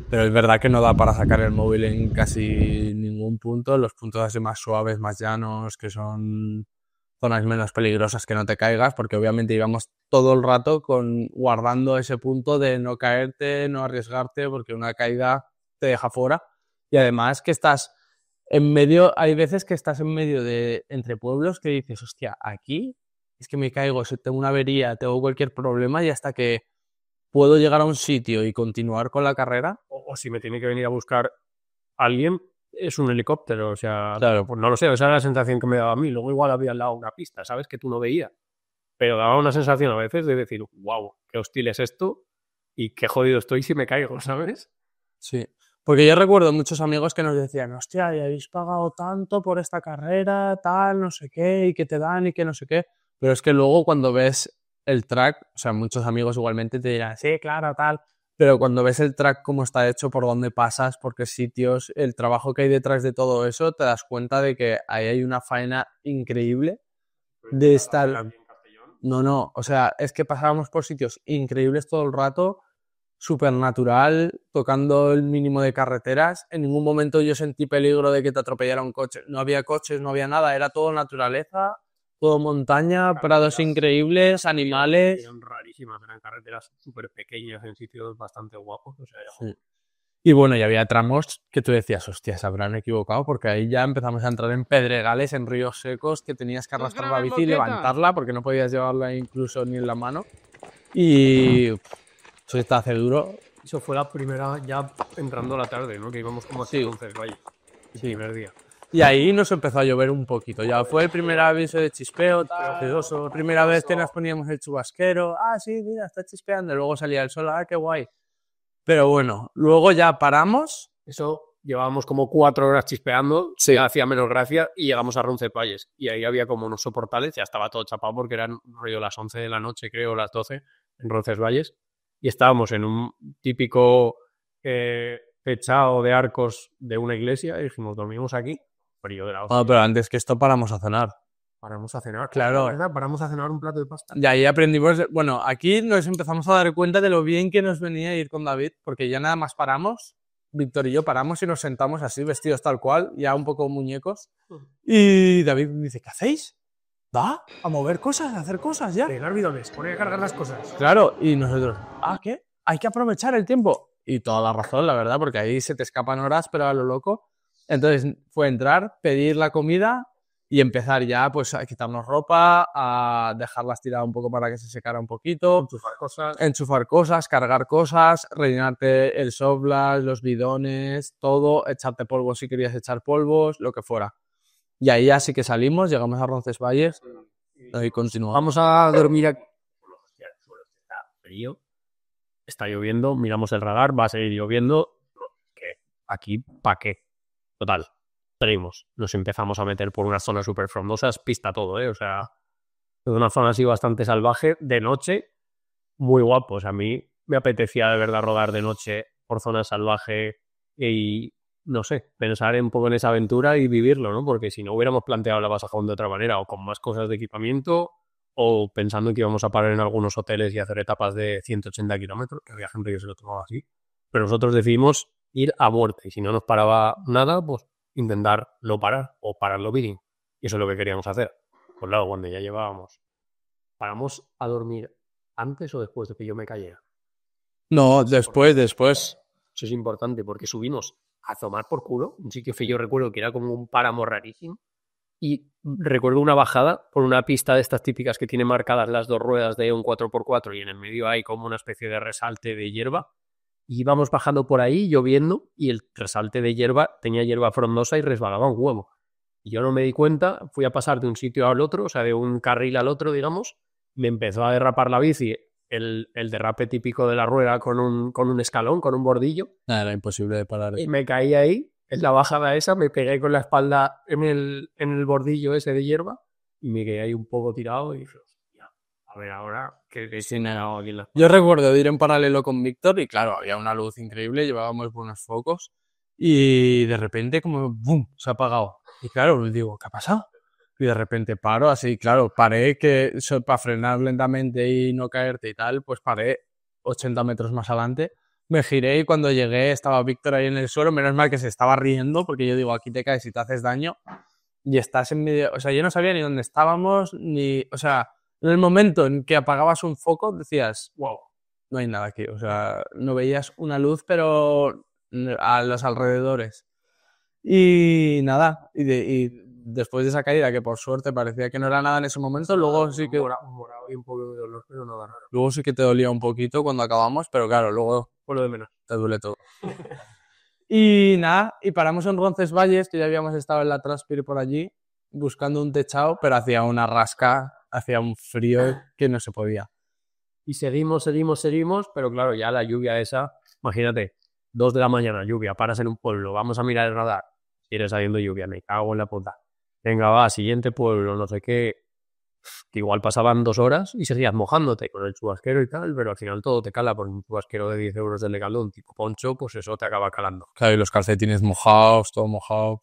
pero es verdad que no da para sacar el móvil en casi ningún punto, los puntos así más suaves, más llanos, que son zonas menos peligrosas que no te caigas, porque obviamente íbamos todo el rato guardando ese punto de no caerte, no arriesgarte, porque una caída te deja fuera, y además que estás en medio, hay veces que estás en medio entre pueblos que dices, hostia, aquí es que me caigo, si tengo una avería, tengo cualquier problema y hasta que puedo llegar a un sitio y continuar con la carrera. O si me tiene que venir a buscar alguien, es un helicóptero, o sea, claro. Pues no lo sé, esa era la sensación que me daba a mí. Luego igual había al lado una pista, ¿sabes? Que tú no veías. Pero daba una sensación a veces de decir, wow, qué hostil es esto y qué jodido estoy si me caigo, ¿sabes? Sí. Porque yo recuerdo muchos amigos que nos decían, hostia, ya habéis pagado tanto por esta carrera, tal, no sé qué, y que te dan y que no sé qué. Pero es que luego cuando ves el track, o sea, muchos amigos igualmente te dirán, sí, claro, tal. Pero cuando ves el track cómo está hecho, por dónde pasas, por qué sitios, el trabajo que hay detrás de todo eso, te das cuenta de que ahí hay una faena increíble de estar... No, o sea, es que pasábamos por sitios increíbles todo el rato, súper natural, tocando el mínimo de carreteras. En ningún momento yo sentí peligro de que te atropellara un coche. No había coches, no había nada, era todo naturaleza, todo montaña, prados increíbles, animales. Eran rarísimas, eran carreteras súper pequeñas en sitios bastante guapos. O sea, sí. Y bueno, ya había tramos que tú decías, hostia, se habrán equivocado, porque ahí ya empezamos a entrar en pedregales, en ríos secos, que tenías que arrastrar la bici y levantarla, porque no podías llevarla incluso ni en la mano. Y eso está hace duro. Eso fue la primera, ya entrando la tarde, ¿no? Que íbamos como así, entonces, vaya, el primer día. Y ahí nos empezó a llover un poquito. Ya fue el primer aviso de chispeo, tal, primera vez que nos poníamos el chubasquero. Ah, sí, mira, está chispeando. Y luego salía el sol, ah, qué guay. Pero bueno, luego ya paramos. Eso llevábamos como 4 horas chispeando, sí. Hacía menos gracia y llegamos a Roncesvalles. Y ahí había como unos soportales, ya estaba todo chapado porque eran rollo las 11 de la noche, creo, las 12, en Roncesvalles. Y estábamos en un típico techado de arcos de una iglesia y dijimos, dormimos aquí. Frío de la hostia. Pero antes que esto paramos a cenar. Paramos a cenar, claro. ¿Verdad? Paramos a cenar un plato de pasta. Y ahí aprendimos, bueno, aquí nos empezamos a dar cuenta de lo bien que nos venía ir con David, porque ya nada más paramos, Víctor y yo paramos y nos sentamos así, vestidos tal cual, ya un poco muñecos, y David me dice, ¿qué hacéis? ¿Va? ¿A mover cosas? ¿A hacer cosas ya? Pegar bidones, poner a cargar las cosas. Claro, y nosotros, ¿qué? Hay que aprovechar el tiempo. y toda la razón, la verdad, porque ahí se te escapan horas, pero a lo loco. Entonces fue entrar, pedir la comida y empezar ya pues a quitarnos ropa, a dejarlas tiradas un poco para que se secara un poquito, enchufar cosas, cargar cosas, rellenarte el softblask, los bidones, todo, echarte polvo si querías echar polvos, lo que fuera. Y ahí ya sí que salimos, llegamos a Roncesvalles y continuamos. Vamos a dormir aquí. Está frío, está lloviendo, miramos el radar, va a seguir lloviendo. ¿Qué? Aquí, ¿para qué? Total, salimos. Nos empezamos a meter por unas zonas súper frondosas, pista todo, ¿eh? O sea, una zona así bastante salvaje, de noche, muy guapo. O sea, a mí me apetecía de verdad rodar de noche por zonas salvajes y, no sé, pensar un poco en esa aventura y vivirlo, ¿no? Porque si no hubiéramos planteado la Basajón de otra manera, o con más cosas de equipamiento, o pensando que íbamos a parar en algunos hoteles y hacer etapas de 180 kilómetros, que había gente que se lo tomaba así. Pero nosotros decidimos ir a muerte, y si no nos paraba nada, pues intentar no parar, o pararlo bidding. Y eso es lo que queríamos hacer. Pues claro, cuando ya llevábamos, ¿paramos a dormir antes o después de que yo me cayera? No, después. Eso es importante, porque subimos a tomar por culo, un sitio que yo recuerdo que era como un páramo rarísimo, y recuerdo una bajada por una pista de estas típicas que tiene marcadas las dos ruedas de un 4x4 y en el medio hay como una especie de resalte de hierba, y íbamos bajando por ahí lloviendo y el resalte de hierba tenía hierba frondosa y resbalaba un huevo. Y yo no me di cuenta, fui a pasar de un sitio al otro, o sea, de un carril al otro, digamos, me empezó a derrapar la bici, el derrape típico de la rueda con un escalón, con un bordillo. Era imposible de parar. Y me caí ahí, en la bajada esa, me pegué con la espalda en el bordillo ese de hierba y me quedé ahí un poco tirado y dije, hostia, a ver ahora que se me ha dado aquí en la espalda. Yo recuerdo de ir en paralelo con Víctor y claro, había una luz increíble, llevábamos buenos focos y de repente como ¡boom! Se ha apagado. Y claro, digo, ¿qué ha pasado? Y de repente paro así, claro, paré que para frenar lentamente y no caerte y tal, pues paré 80 metros más adelante. Me giré y cuando llegué estaba Víctor ahí en el suelo, menos mal que se estaba riendo porque yo digo, aquí te caes y te haces daño y estás en medio, o sea, yo no sabía ni dónde estábamos, ni, o sea, en el momento en que apagabas un foco decías, wow, no hay nada aquí, o sea, no veías una luz pero a los alrededores. Y nada, y después de esa caída, que por suerte parecía que no era nada en ese momento, luego sí que... morado y un poco de dolor, pero nada raro. Luego sí que te dolía un poquito cuando acabamos, pero claro, luego Por lo de menos. te duele todo. Y nada, y paramos en Roncesvalles, que ya habíamos estado en la Transpir por allí, buscando un techado, pero hacía una rasca, hacía un frío que no se podía. Y seguimos, pero claro, ya la lluvia esa, imagínate, 2 de la mañana, lluvia, paras en un pueblo, vamos a mirar el radar, sigue saliendo lluvia, me cago en la puta. Venga, va, siguiente pueblo, no sé qué, que igual pasaban 2 horas y seguías mojándote con el chubasquero y tal, pero al final todo te cala por un chubasquero de 10 euros del Decathlon tipo poncho, pues eso te acaba calando. Claro, y los calcetines mojados, todo mojado.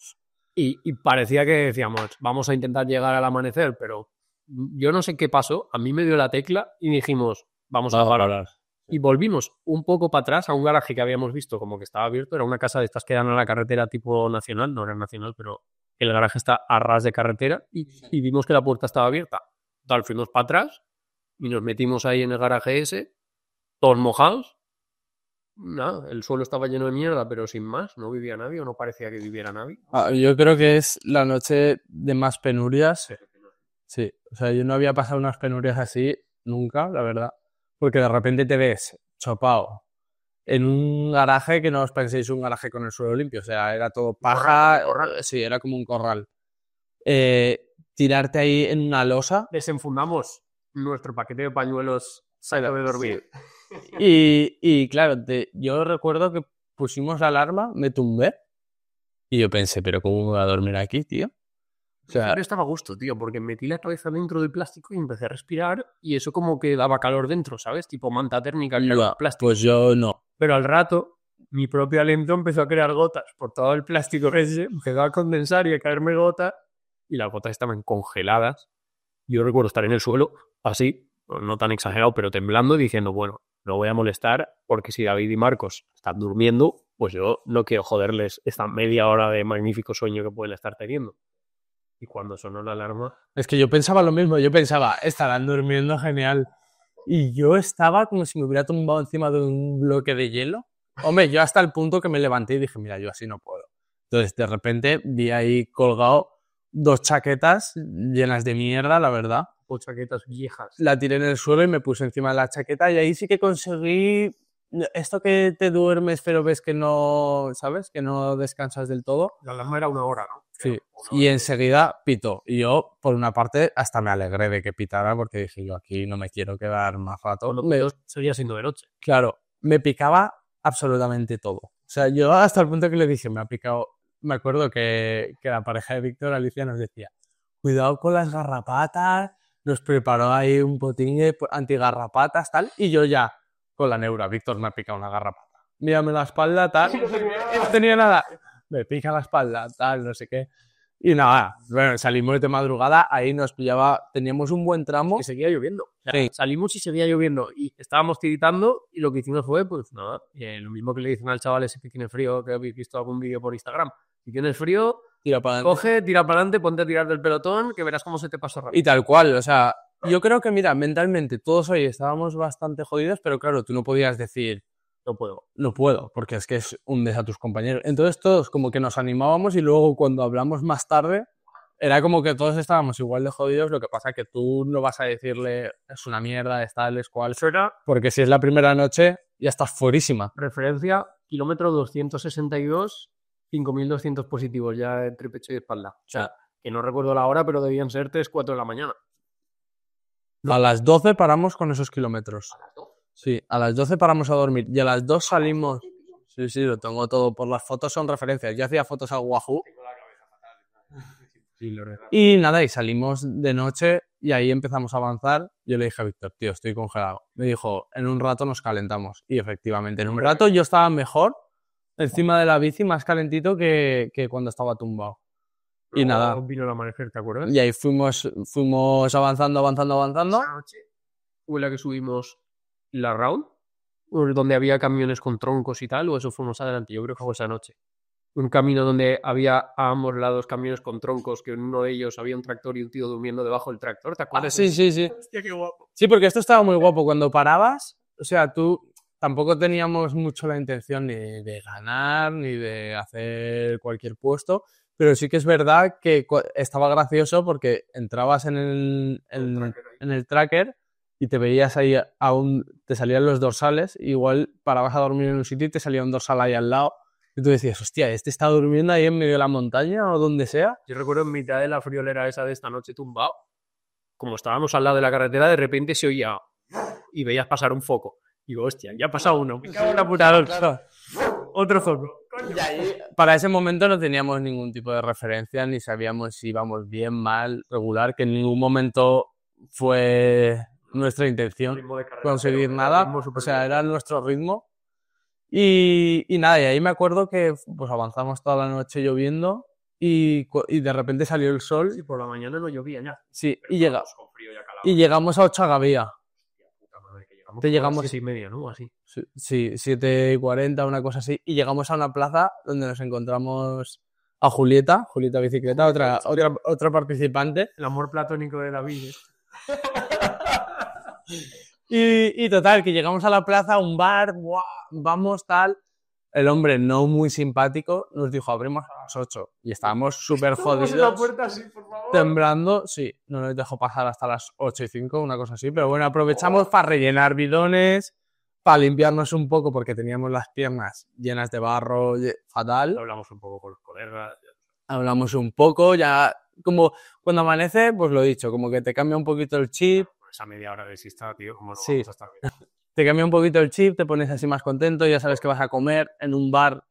Y parecía que decíamos, vamos a intentar llegar al amanecer, pero yo no sé qué pasó, a mí me dio la tecla y dijimos, vamos a parar. Y volvimos un poco para atrás a un garaje que habíamos visto como que estaba abierto, era una casa de estas que dan a la carretera tipo nacional, no era nacional, pero el garaje está a ras de carretera y vimos que la puerta estaba abierta. Tal, fuimos para atrás y nos metimos ahí en el garaje ese, todos mojados. Nada, el suelo estaba lleno de mierda, pero sin más, no vivía nadie o no parecía que viviera nadie. Yo creo que es la noche de más penurias. Sí, o sea, yo no había pasado unas penurias así nunca, la verdad. Porque de repente te ves chopado en un garaje que no os penséis un garaje con el suelo limpio. O sea, era todo paja. Corral. Sí, era como un corral. Tirarte ahí en una losa. Desenfundamos nuestro paquete de pañuelos saco de dormir. Y claro, yo recuerdo que pusimos la alarma, me tumbé y yo pensé, pero ¿cómo me voy a dormir aquí, tío? O sea, Siempre estaba a gusto, tío, porque metí la cabeza dentro del plástico y empecé a respirar y eso como que daba calor dentro, ¿sabes? Tipo manta térmica en el plástico. pues yo no. Pero al rato, mi propio aliento empezó a crear gotas por todo el plástico ese, empezó a condensar y a caerme gotas y las gotas estaban congeladas. Yo recuerdo estar en el suelo, así, no tan exagerado, pero temblando, diciendo, bueno, no voy a molestar porque si David y Marcos están durmiendo, pues yo no quiero joderles esta media hora de magnífico sueño que pueden estar teniendo. Y cuando sonó la alarma... Es que yo pensaba lo mismo, yo pensaba, estarán durmiendo genial. Y yo estaba como si me hubiera tumbado encima de un bloque de hielo Hombre, yo hasta el punto que me levanté y dije, mira, yo así no puedo. Entonces, de repente, vi ahí colgado 2 chaquetas llenas de mierda, la verdad. O chaquetas viejas. La tiré en el suelo y me puse encima de la chaqueta y ahí sí que conseguí esto que te duermes pero ves que no, ¿sabes? Que no descansas del todo. La alarma era 1 hora, ¿no? Sí. Y enseguida pitó. Y yo, por una parte, hasta me alegré de que pitara porque dije, yo aquí no me quiero quedar más rato. Cuando pitó seguía siendo de noche. Claro, me picaba absolutamente todo. O sea, yo hasta el punto que le dije, me ha picado. Me acuerdo que la pareja de Víctor, Alicia, nos decía, cuidado con las garrapatas. Nos preparó ahí un potingue antigarrapatas, tal. Y yo ya, con la neura, Víctor me ha picado una garrapata. Mírame la espalda, tal. No tenía nada. Me pica la espalda, tal, no sé qué. Y nada, bueno, salimos de madrugada, ahí nos pillaba, teníamos un buen tramo. Que seguía lloviendo. O sea, Sí. salimos y seguía lloviendo. Y estábamos tiritando y lo que hicimos fue, pues nada, lo mismo que le dicen al chaval ese que tiene frío, que habéis visto algún vídeo por Instagram. Si tienes frío, Tira para adelante. coge, tira para adelante, ponte a tirar del pelotón, que verás cómo se te pasa rápido. Y tal cual, o sea, yo creo que, mira, mentalmente todos hoy estábamos bastante jodidos, pero claro, tú no podías decir, No puedo. no puedo, porque es que es hundes a tus compañeros. Entonces todos como que nos animábamos y luego cuando hablamos más tarde, era como que todos estábamos igual de jodidos, lo que pasa que tú no vas a decirle, es una mierda, es tal, es cual, Eso era porque si es la primera noche, ya estás fuerísima. referencia, kilómetro 262, 5.200 positivos ya entre pecho y espalda. O sea, que no recuerdo la hora, pero debían ser 3, 4 de la mañana. A las 12 paramos con esos kilómetros. Sí, a las 12 paramos a dormir y a las 2 salimos. Sí, sí, lo tengo todo. Por las fotos son referencias. Yo hacía fotos al Wahoo. Y nada, y salimos de noche y ahí empezamos a avanzar. Yo le dije a Víctor, tío, estoy congelado. Me dijo, en un rato nos calentamos. Y efectivamente, en un rato yo estaba mejor encima de la bici, más calentito que cuando estaba tumbado. Y nada, Vino el amanecer, ¿te acuerdas? y ahí fuimos avanzando. Esa noche fue la que subimos la round, donde había camiones con troncos y tal, o eso fue más adelante, yo creo que fue esa noche. Un camino donde había a ambos lados camiones con troncos, que en uno de ellos había un tractor y un tío durmiendo debajo del tractor, ¿te acuerdas? Sí, sí, sí. Hostia, qué guapo. Sí, porque esto estaba muy guapo. Cuando parabas, o sea, tú tampoco teníamos mucho la intención ni de ganar ni de hacer cualquier puesto, pero sí que es verdad que estaba gracioso porque entrabas en el tracker y te veías ahí te salían los dorsales, igual parabas a dormir en un sitio y te salía un dorsal ahí al lado. Y tú decías, hostia, ¿este está durmiendo ahí en medio de la montaña o donde sea? Yo recuerdo en mitad de la friolera esa de esta noche tumbado, como estábamos al lado de la carretera, de repente se oía y veías pasar un foco. Digo, hostia, ya ha pasado uno. Me cago en la puta, Claro. otro foco. Y ahí, para ese momento no teníamos ningún tipo de referencia, ni sabíamos si íbamos bien, mal, regular, que en ningún momento fue nuestra intención Ritmo de carrera, conseguir pero nada. ritmo O súper sea, bien. era nuestro ritmo. Y nada, y ahí me acuerdo que pues avanzamos toda la noche lloviendo y de repente salió el sol. Y por la mañana no llovía ya. Sí, Pero y estábamos con frío ya calado. llegamos a Ochagavía. Puta madre, que llegamos Te como a llegamos- las 7:30, ¿no? Así. Sí, 7:40, una cosa así. Y llegamos a una plaza donde nos encontramos a Julieta Bicicleta, otra participante. El amor platónico de David. Y total, que llegamos a la plaza, un bar, ¡buah! Vamos, tal. El hombre, no muy simpático, nos dijo, abrimos a las 8. Y estábamos súper jodidos, así, por favor. temblando. Sí, no nos dejó pasar hasta las 8:05, una cosa así. Pero bueno, aprovechamos para rellenar bidones, para limpiarnos un poco, porque teníamos las piernas llenas de barro, fatal. Hablamos un poco con los colegas. Hablamos un poco, ya como cuando amanece, pues lo he dicho, como que te cambia un poquito el chip, Esa media hora de siesta, tío, ¿cómo lo Sí. vamos a estar bien? te cambia un poquito el chip, te pones así más contento, ya sabes que vas a comer en un bar,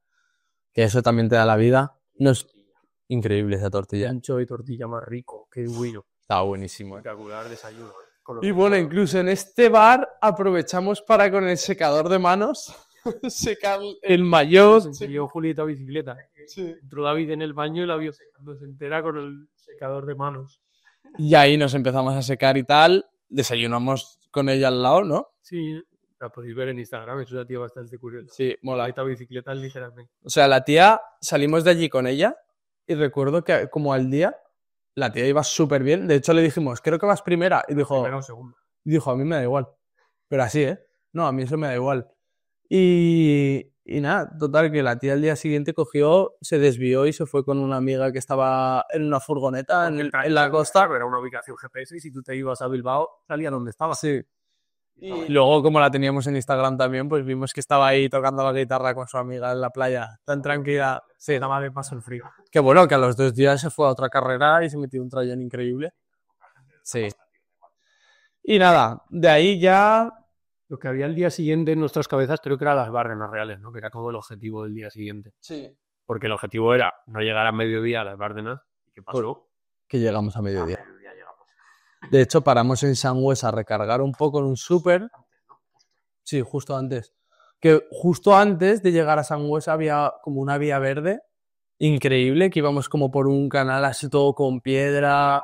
que eso también te da la vida. No es increíble esa tortilla, Ancho y tortilla más rico, qué bueno. estaba buenísimo. Espectacular desayuno. Con los Y bueno, incluso en este bar aprovechamos para con el secador de manos secar el maillot. Enseñó Julieta bicicleta. Entró David en el baño y la vio secándose entera con el secador de manos. Y ahí nos empezamos a secar y tal. Desayunamos con ella al lado, ¿no? Sí, la podéis ver en Instagram, es una tía bastante curiosa. Sí, mola. Julieta bicicleta literalmente. O sea, la tía, salimos de allí con ella y recuerdo que como al día, la tía iba súper bien. De hecho, le dijimos, creo que vas primera. Y dijo, Primera o segunda. a mí me da igual. Pero así, ¿eh? No, a mí eso me da igual. Y Y nada, total, que la tía al día siguiente cogió, se desvió y se fue con una amiga que estaba en una furgoneta en la costa. Era una ubicación GPS y si tú te ibas a Bilbao, salía donde estabas. Sí. Y luego, como la teníamos en Instagram también, pues vimos que estaba ahí tocando la guitarra con su amiga en la playa, tan tranquila. Sí, Estaba de paso el frío. que bueno, que a los 2 días se fue a otra carrera y se metió un trayón increíble. Sí. Y nada, de ahí ya... Lo que había el día siguiente en nuestras cabezas creo que eran las Bárdenas reales, ¿no? Que era como el objetivo del día siguiente. Sí. Porque el objetivo era no llegar a mediodía a las Bárdenas. ¿Y qué pasó? Que llegamos a mediodía. A mediodía llegamos. De hecho, paramos en Sangüesa a recargar un poco en un súper. Sí, justo antes. Que justo antes de llegar a Sangüesa había como una vía verde increíble, que íbamos como por un canal así todo con piedra.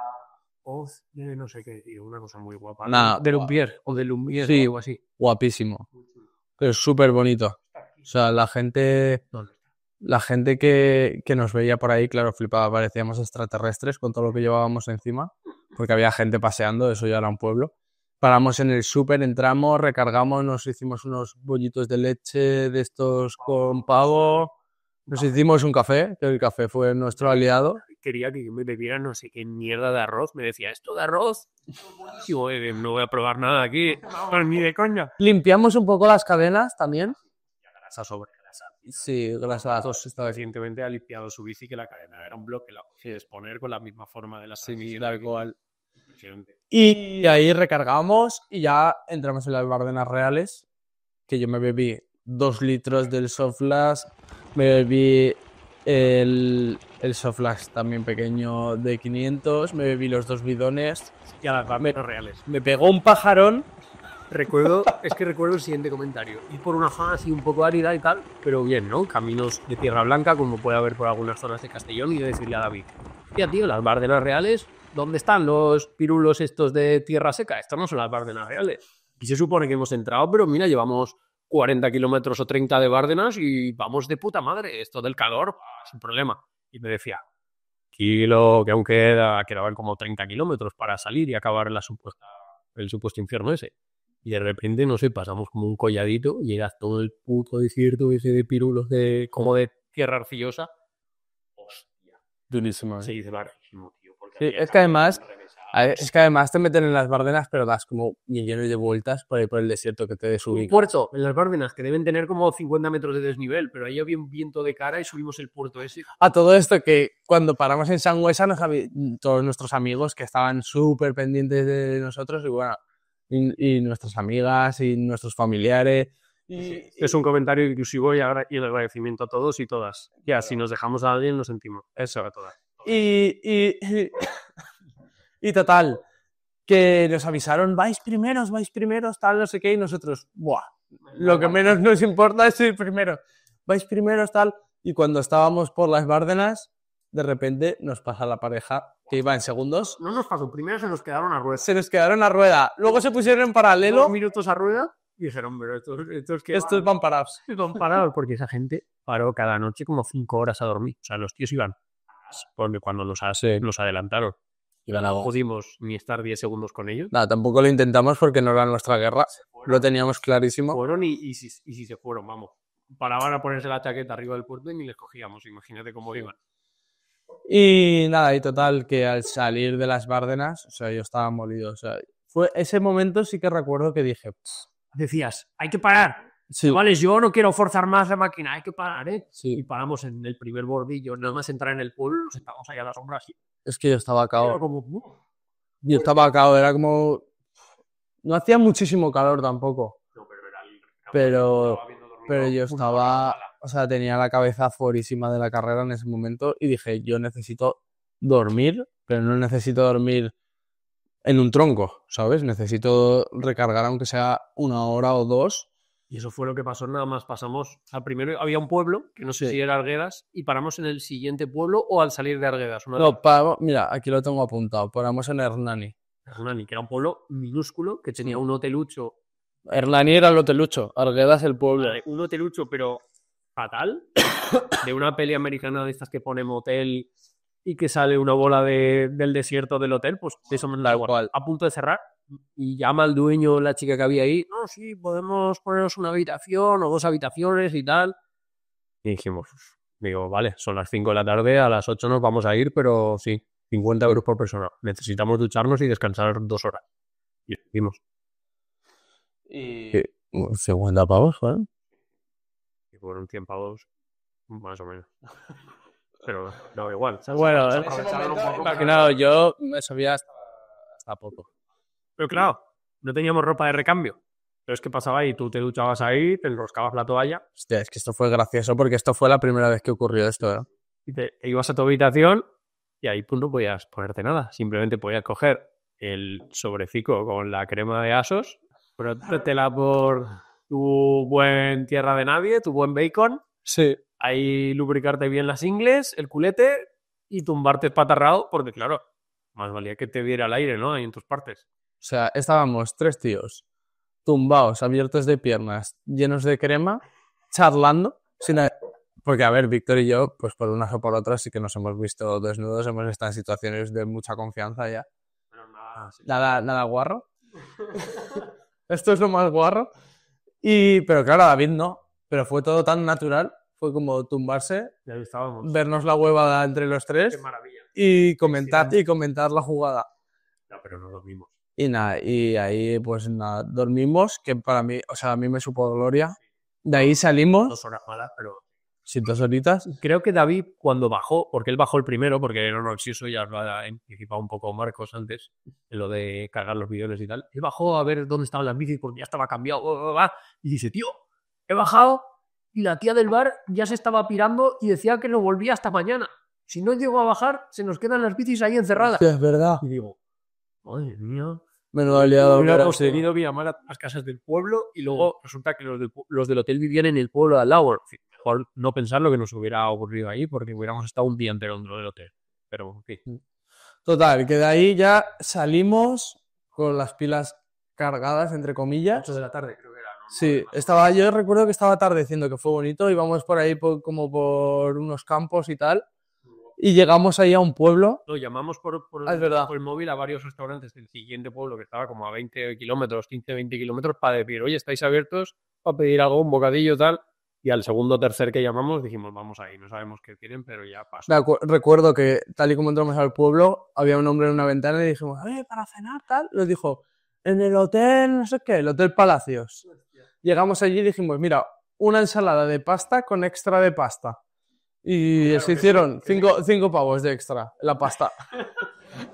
Hoz de no sé qué, tío. Una cosa muy guapa. Nah, De Lumbier o de Lumbier Sí. o algo así. Guapísimo. Pero súper bonito. O sea, la gente que nos veía por ahí, claro, flipaba, parecíamos extraterrestres con todo lo que llevábamos encima, porque había gente paseando, eso ya era un pueblo. Paramos en el súper, entramos, recargamos, nos hicimos unos bollitos de leche de estos con pavo, nos hicimos un café, que el café fue nuestro aliado. Quería que me bebiera no sé qué mierda de arroz. Me decía, ¿esto de arroz? Digo, no voy a probar nada aquí. No, ni de coña. Limpiamos un poco las cadenas también. Grasa sobre grasa. Sí, grasa. Recientemente ha limpiado su bici que la cadena era un bloque, la consigues poner con la misma forma de la Sí, tal cual. Impresionante. Y ahí recargamos y ya entramos en las Bárdenas reales, que yo me bebí 2 litros del Softlash, me bebí el Softlash también pequeño de 500, me bebí los 2 bidones, Y a las Bárdenas reales. me pegó un pajarón. Recuerdo el siguiente comentario. Ir por una zona así un poco árida y tal, pero bien, ¿no? Caminos de tierra blanca, como puede haber por algunas zonas de Castellón, y decirle a David, tía, tío, las Bárdenas reales, ¿dónde están los pirulos estos de tierra seca? Estas no son las Bárdenas reales. Y se supone que hemos entrado, pero mira, llevamos 40 kilómetros o 30 de Bárdenas y vamos de puta madre. Esto del calor, sin problema. Y me decía, kilo, que aún quedaban como 30 kilómetros para salir y acabar en el supuesto infierno ese. Y de repente, no sé, pasamos como un colladito y era todo el puto desierto ese de pirulos como de tierra arcillosa. Hostia. Durísimo. Se dice larguísimo, tío. Porque Sí, había es que además- caminos Es que además te meten en las Bárdenas, pero das como millones de vueltas por ahí por el desierto que te un desubica. puerto en las Bárdenas que deben tener como 50 metros de desnivel, pero ahí había un viento de cara y subimos el puerto ese. A todo esto que cuando paramos en Sangüesa todos nuestros amigos que estaban súper pendientes de nosotros y bueno, y nuestras amigas y nuestros familiares. Es un comentario inclusivo y el agradecimiento a todos y todas. Ya, si nos dejamos a alguien, lo sentimos. Eso, a todas. Y total, que nos avisaron, vais primeros, tal, no sé qué, y nosotros, buah, lo que menos nos importa es ir primero. Vais primeros, tal, y cuando estábamos por las Bárdenas, de repente nos pasa la pareja que iba en segundos, No nos pasó. Primero se nos quedaron a rueda. se nos quedaron a rueda, luego se pusieron en paralelo, 2 minutos a rueda y dijeron, pero estos que estos van parados. van parados porque esa gente paró cada noche como 5 horas a dormir. O sea, los tíos iban porque cuando los adelantaron no pudimos ni estar 10 segundos con ellos. Nada, tampoco lo intentamos porque no era nuestra guerra, lo teníamos clarísimo. Fueron y si se fueron, vamos. Paraban a ponerse la chaqueta arriba del puerto y ni les cogíamos. Imagínate cómo iban. Y nada, y total, que al salir de las Bárdenas, o sea, yo estaba molido. O sea, fue ese momento sí que recuerdo que dije, Decías, hay que parar. sí, Chavales, yo no quiero forzar más la máquina, hay que parar, ¿eh? Y sí, paramos en el primer bordillo, nada más entrar en el pueblo, nos estábamos ahí a la sombra así. es que yo estaba Era cao. como... Yo estaba cao, era como... No hacía muchísimo calor tampoco, No, pero era el... pero, Estaba habiendo dormido pero yo una estaba... hora. O sea, tenía la cabeza fuerísima de la carrera en ese momento y dije, yo necesito dormir, pero no necesito dormir en un tronco, ¿sabes? Necesito recargar aunque sea 1 hora o 2. Y eso fue lo que pasó, nada más pasamos. Al primero había un pueblo, que no sé Sí. si era Arguedas, y paramos en el siguiente pueblo o al salir de Arguedas. No, mira, aquí lo tengo apuntado. Paramos en Hernani. Hernani, que era un pueblo minúsculo, que tenía un hotelucho. Hernani era el hotelucho, Arguedas el pueblo. Vale, un hotelucho, pero fatal. De una peli americana de estas que pone motel y que sale una bola del desierto del hotel, pues de eso me da Tal igual. cual. A punto de cerrar. Y llama al dueño, la chica que había ahí. No, sí, podemos ponernos una habitación o 2 habitaciones y tal. Y dijimos, digo, vale, son las 5 de la tarde, a las 8 nos vamos a ir, pero sí, 50 euros por persona. Necesitamos ducharnos y descansar 2 horas. Y lo hicimos. Y 50 pavos, joder. Y fueron 100 pavos, más o menos. Pero no, igual. Bueno, en ese aprovecharon momento, un poco imaginaos, yo me subía hasta poco. Pero claro, no teníamos ropa de recambio. Pero es que pasaba y tú te duchabas ahí, te enroscabas la toalla Hostia, es que esto fue gracioso porque esto fue la primera vez que ocurrió esto, ¿eh? y te ibas a tu habitación y ahí pues no podías ponerte nada. Simplemente podías coger el sobrecico con la crema de Asos, ponértela por tu buen tierra de nadie, tu buen bacon, Sí. ahí lubricarte bien las ingles, el culete y tumbarte espatarrado porque claro, más valía que te diera el aire, ¿no? Ahí en tus partes. O sea, estábamos 3 tíos tumbados, abiertos de piernas, llenos de crema, charlando, porque a ver, Víctor y yo, pues por unas o por otras sí que nos hemos visto desnudos, hemos estado en situaciones de mucha confianza ya. Pero nada, sí. Nada guarro. Esto es lo más guarro. Pero claro, David no. Pero fue todo tan natural. Fue como tumbarse, Ya estábamos. vernos la huevada entre los Qué 3 maravilla. y comentar la jugada. No, pero no dormimos. Y nada, y ahí pues nada, dormimos, que para mí, o sea, a mí me supo gloria. De ahí salimos, 2 horas malas, pero... sin 2 horitas. Creo que David, cuando bajó, porque él bajó el primero, porque no, si eso ya lo ha anticipado un poco Marcos antes, en lo de cargar los bidones y tal, él bajó a ver dónde estaban las bicis porque ya estaba cambiado, y dice, tío, he bajado y la tía del bar ya se estaba pirando y decía que no volvía hasta mañana. Si no llego a bajar, se nos quedan las bicis ahí encerradas. Sí, es verdad. Y digo, madre mía. Menudo liado. Hubiera conseguido llamar a las casas del pueblo y luego resulta que los del hotel vivían en el pueblo de al lado. Mejor no pensar lo que nos hubiera ocurrido ahí porque hubiéramos estado un día entero dentro del hotel. Pero, en fin. Total, que de ahí ya salimos con las pilas cargadas, entre comillas. 8 de la tarde creo que era. ¿No? Sí, yo recuerdo que estaba atardeciendo, que fue bonito, íbamos por ahí como por unos campos y tal, y llegamos ahí a un pueblo. Lo llamamos por Es verdad. el móvil a varios restaurantes del siguiente pueblo que estaba como a 20 kilómetros, 15, 20 kilómetros, para decir, oye, ¿estáis abiertos para pedir algo, un bocadillo, tal? Y al segundo o tercer que llamamos dijimos, vamos ahí, no sabemos qué quieren, pero ya pasa. Recuerdo que tal y como entramos al pueblo, había un hombre en una ventana y dijimos, para cenar, tal. Nos dijo, en el hotel, no sé qué, el Hotel Palacios. Llegamos allí y dijimos, mira, una ensalada de pasta con extra de pasta. Y Claro se que hicieron sí, 5 pavos de extra, la pasta.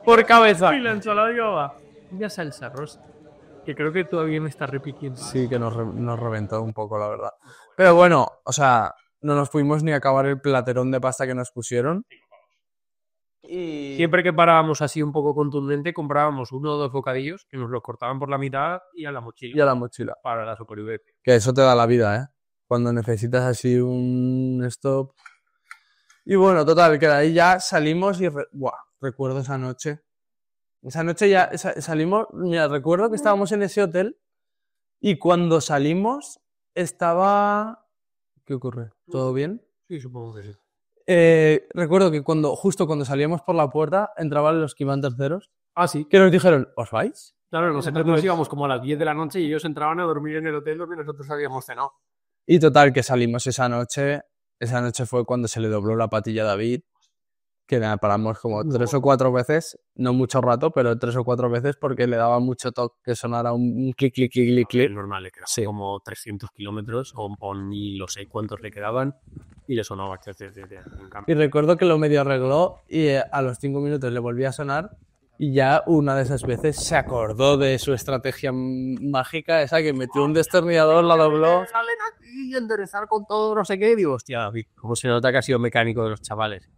Por cabeza. Y la ensalada llevaba una salsa rosa, que creo que todavía me está repitiendo. Sí, que nos reventó un poco, la verdad. Pero bueno, o sea, no nos pudimos ni acabar el platerón de pasta que nos pusieron. Y Siempre que parábamos así un poco contundente, comprábamos 1 o 2 bocadillos que nos los cortaban por la mitad y a la mochila. y a la mochila. Para la supervivencia. Que eso te da la vida, ¿eh? Cuando necesitas así un stop. Y bueno, total, que de ahí ya salimos y... recuerdo esa noche. Esa noche ya salimos... Mira, recuerdo que estábamos en ese hotel y cuando salimos estaba... ¿Qué ocurre? ¿Todo bien? Sí, supongo que sí. Recuerdo que justo cuando salíamos por la puerta entraban los que iban terceros, Ah, sí. que nos dijeron, ¿os vais? Claro, nosotros nos íbamos como a las 10 de la noche y ellos entraban a dormir en el hotel donde nosotros habíamos cenado. Y total, que salimos esa noche. Esa noche fue cuando se le dobló la patilla a David, que nada, paramos como 3 o 4 veces, no mucho rato, pero 3 o 4 veces porque le daba mucho toque que sonara un clic, clic, clic, clic, Es clic. normal, le quedaban Sí. como 300 kilómetros o ni lo sé cuántos le quedaban y le sonaba en cambio. Y recuerdo que lo medio arregló y a los 5 minutos le volvía a sonar y ya una de esas veces se acordó de su estrategia mágica, esa que metió un destornillador, la dobló. Salen aquí y enderezar con todo, no sé qué. Y digo, hostia, David, ¿cómo se nota que ha sido mecánico de los chavales?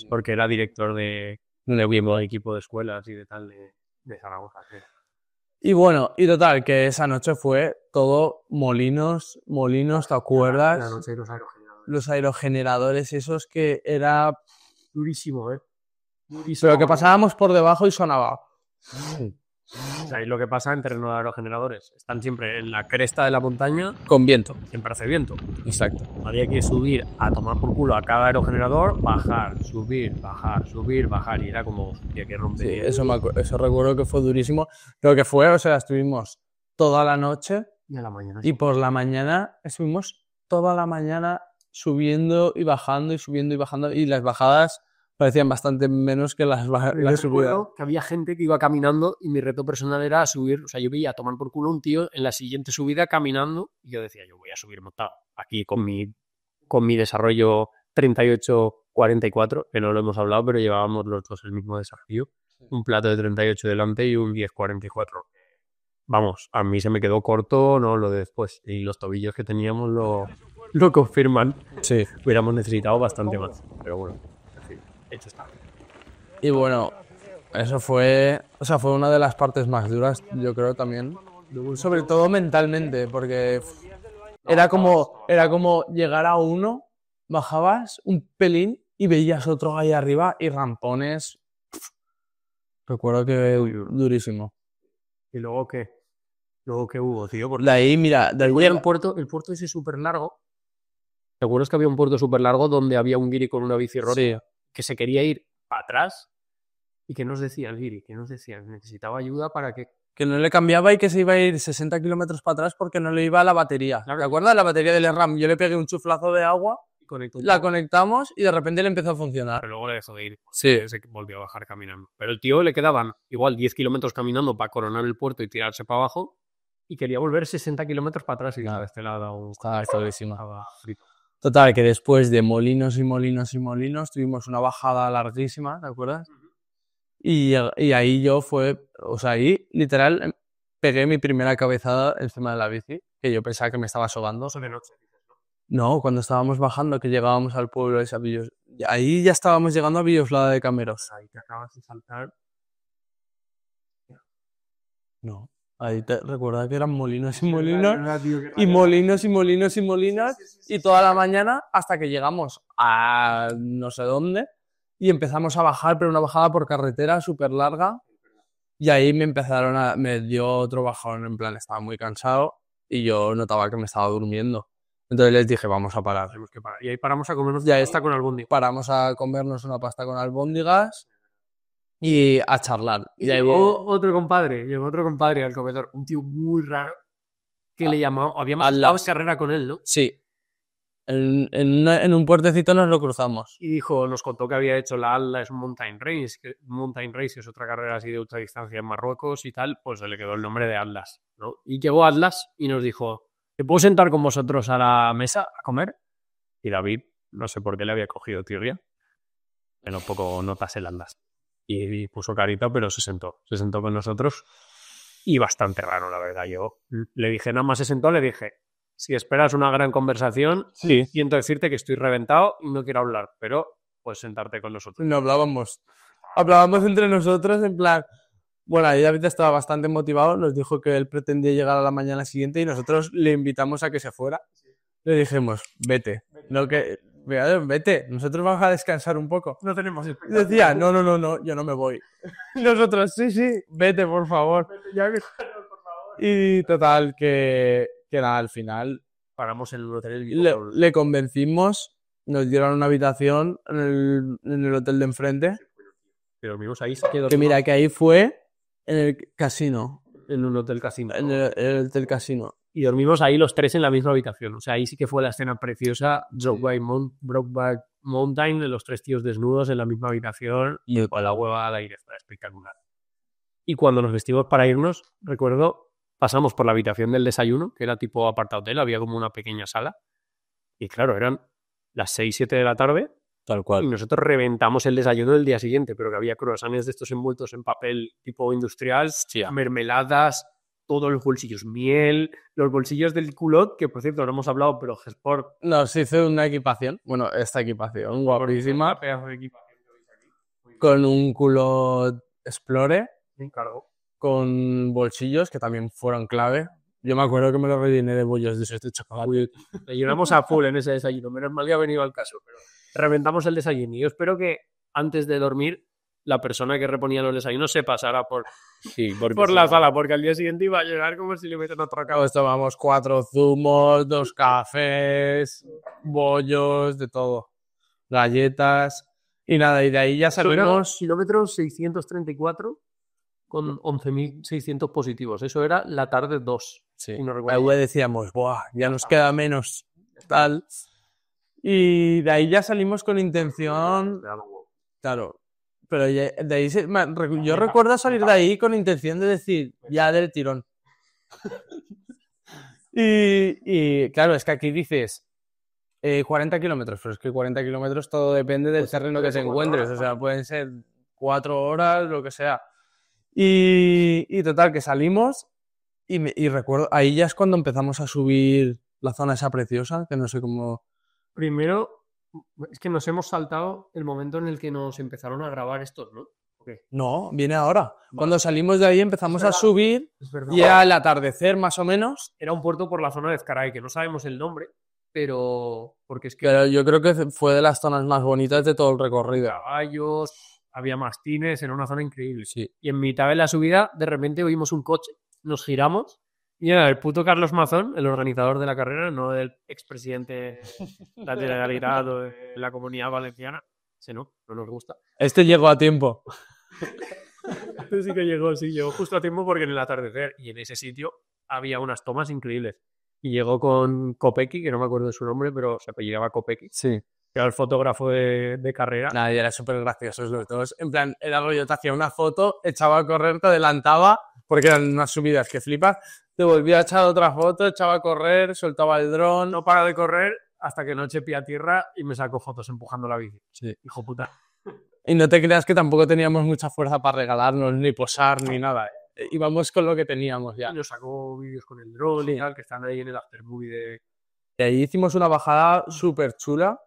Porque era director de un equipo de escuelas y de tal de Zaragoza. Sí. Y bueno, y total, que esa noche fue todo molinos, ¿te acuerdas? La noche de los aerogeneradores. Los aerogeneradores esos que era... Durísimo, ¿eh? Durísimo. Pero que pasábamos por debajo y sonaba. O sea, y lo que pasa en terreno de aerogeneradores. Están siempre en la cresta de la montaña, Con viento. siempre hace viento. Exacto. Había que subir a tomar por culo a cada aerogenerador, bajar, subir, bajar. Y era como, hostia, que rompe. Sí, eso recuerdo que fue durísimo. Lo que fue, o sea, estuvimos toda la noche Y a la mañana. y por la mañana estuvimos toda la mañana subiendo y bajando y subiendo y bajando. Y las bajadas parecían bastante menos que las subidas. Recuerdo que había gente que iba caminando y mi reto personal era subir. O sea, yo veía a tomar por culo a un tío en la siguiente subida caminando y yo decía, yo voy a subir montado aquí con mi desarrollo 38-44, que no lo hemos hablado, pero llevábamos los dos el mismo desafío. Un plato de 38 delante y un 10-44. Vamos, a mí se me quedó corto, no lo de después. Y los tobillos que teníamos lo confirman. Sí. Hubiéramos necesitado bastante más. Pero bueno, en fin, hecho está. Y bueno, eso fue una de las partes más duras, yo creo también. Sobre todo mentalmente, porque era como llegar a uno, bajabas un pelín y veías otro ahí arriba y rampones. Recuerdo que durísimo. ¿Y luego qué? ¿Luego qué hubo, tío? Porque De ahí, mira, el puerto ese súper largo. ¿Te acuerdas que había un puerto súper largo donde había un guiri con una bici rota? Sí. Que se quería ir para atrás y que nos decía el guiri, que necesitaba ayuda para que no le cambiaba y que se iba a ir 60 kilómetros para atrás porque no le iba la batería. Claro. ¿Te acuerdas? La batería del RAM. Yo le pegué un chuflazo de agua, la conectamos y de repente le empezó a funcionar. Pero luego le dejó de ir. Sí. Se volvió a bajar caminando. Pero el tío le quedaban igual 10 kilómetros caminando para coronar el puerto y tirarse para abajo y quería volver 60 kilómetros para atrás y nada, este le ha dado Estaba clarísimo. estaba frito. Total, que después de molinos y molinos y molinos tuvimos una bajada larguísima, ¿te acuerdas? Y ahí ahí literal pegué mi primera cabezada encima de la bici, que yo pensaba que me estaba sobando. Eso de noche. No, cuando estábamos bajando, que llegábamos al pueblo de Villos, ahí ya estábamos llegando a Villoslada de Cameros. Ahí te acabas de saltar. No, ahí te recuerda que eran molinos y molinos, y molinos y molinos y molinos, y toda la mañana hasta que llegamos a no sé dónde, y empezamos a bajar, pero una bajada por carretera súper larga, y ahí me dio otro bajón, en plan, estaba muy cansado, y yo notaba que me estaba durmiendo. Entonces les dije, vamos a parar. Tenemos que parar. Y ahí paramos a comernos ya esta con albóndigas. Paramos a comernos una pasta con albóndigas y a charlar. Y llegó otro compadre al comedor, un tío muy raro que le llamaba, habíamos estado en carrera con él, ¿no? Sí. En un puertecito nos lo cruzamos. Y nos contó que había hecho la Atlas Mountain Race, que es otra carrera así de ultradistancia en Marruecos y tal, pues se le quedó el nombre de Atlas, ¿no? Y llegó Atlas y nos dijo, ¿te puedo sentar con vosotros a la mesa a comer? Y David, no sé por qué le había cogido tirria, pero poco notas el Atlas. Y puso carita, pero se sentó con nosotros y bastante raro, la verdad. Yo le dije, nada más se sentó, le dije, si esperas una gran conversación, sí, siento decirte que estoy reventado y no quiero hablar, pero puedes sentarte con nosotros. No hablábamos entre nosotros en plan, bueno, ahí David estaba bastante motivado, nos dijo que él pretendía llegar a la mañana siguiente y nosotros le invitamos a que se fuera. Le dijimos, vete, vete, nosotros vamos a descansar un poco. No tenemos expectativas. Decía, no, yo no me voy. Nosotros, sí, vete, por favor. Y total, que nada, al final paramos en el hotel. Le convencimos, nos dieron una habitación en el hotel de enfrente. Pero dormimos ahí. Que mira, que ahí fue en el casino. En un hotel casino. En el hotel casino. Y dormimos ahí los tres en la misma habitación. O sea, ahí sí que fue la escena preciosa. Brokeback Mountain, de los tres tíos desnudos en la misma habitación y con la hueva al aire. Fue espectacular. Y cuando nos vestimos para irnos, recuerdo, pasamos por la habitación del desayuno, que era tipo aparta hotel, había como una pequeña sala. Y claro, eran las 6, 7 de la tarde. Tal cual. Y nosotros reventamos el desayuno del día siguiente, pero que había croissants de estos envueltos en papel tipo industrial, mermeladas, todos los bolsillos, miel, los bolsillos del culot, que por cierto no hemos hablado, pero G-Sport nos hizo una equipación, bueno, esta equipación guapísima, con un culot Explore, con bolsillos que también fueron clave. Yo me acuerdo que me lo rellené de bollos de esos de chocolate. Le llenamos a full en ese desayuno, menos mal que ha venido al caso, pero reventamos el desayuno. Y yo espero que antes de dormir la persona que reponía los desayunos se pasara por la sala, porque al día siguiente iba a llegar como si le meten otra cara. Pues tomamos 4 zumos, 2 cafés, bollos, de todo, galletas y nada, y de ahí ya salimos. Kilómetros 634 con 11.600 positivos. Eso era la tarde 2. Sí. Y decíamos, buah, ya nos queda menos tal. Y de ahí ya salimos con intención, claro, pero de ahí yo recuerdo salir de ahí con intención de decir, ya del tirón. Y claro, es que aquí dices 40 kilómetros, pero es que 40 kilómetros todo depende del terreno que te encuentres, o sea, pueden ser 4 horas, lo que sea. Y total, que salimos y recuerdo, ahí ya es cuando empezamos a subir la zona esa preciosa, que no sé cómo... Primero, es que nos hemos saltado el momento en el que nos empezaron a grabar estos, ¿no? No, viene ahora. Cuando salimos de ahí empezamos a subir Es verdad. y era el atardecer más o menos. Era un puerto por la zona de Ezcaray, que no sabemos el nombre, pero porque es que Pero yo creo que fue de las zonas más bonitas de todo el recorrido. caballos, había mastines, era una zona increíble. Sí. Y en mitad de la subida, de repente oímos un coche, nos giramos y era el puto Carlos Mazón, el organizador de la carrera, no el expresidente de la Generalitat o de la Comunidad Valenciana. Ese no nos gusta. Este llegó a tiempo. Este sí que llegó justo a tiempo porque en el atardecer y en ese sitio había unas tomas increíbles. Y llegó con Kopecky, que no me acuerdo de su nombre, pero se apellidaba Kopecky, Sí. que era el fotógrafo de carrera. Nada, y era súper graciosos los dos. En plan, era algo, yo te hacía una foto, echaba a correr, te adelantaba, porque eran unas subidas que flipas, te volvía a echar otra foto, echaba a correr, soltaba el dron. No para de correr hasta que no eché pie a tierra y me sacó fotos empujando la bici. Sí. Hijo puta. Y no te creas que tampoco teníamos mucha fuerza para regalarnos, ni posar, ni nada. Íbamos con lo que teníamos ya. Y nos sacó vídeos con el drone y tal, que están ahí en el aftermovie de... Y ahí hicimos una bajada súper chula.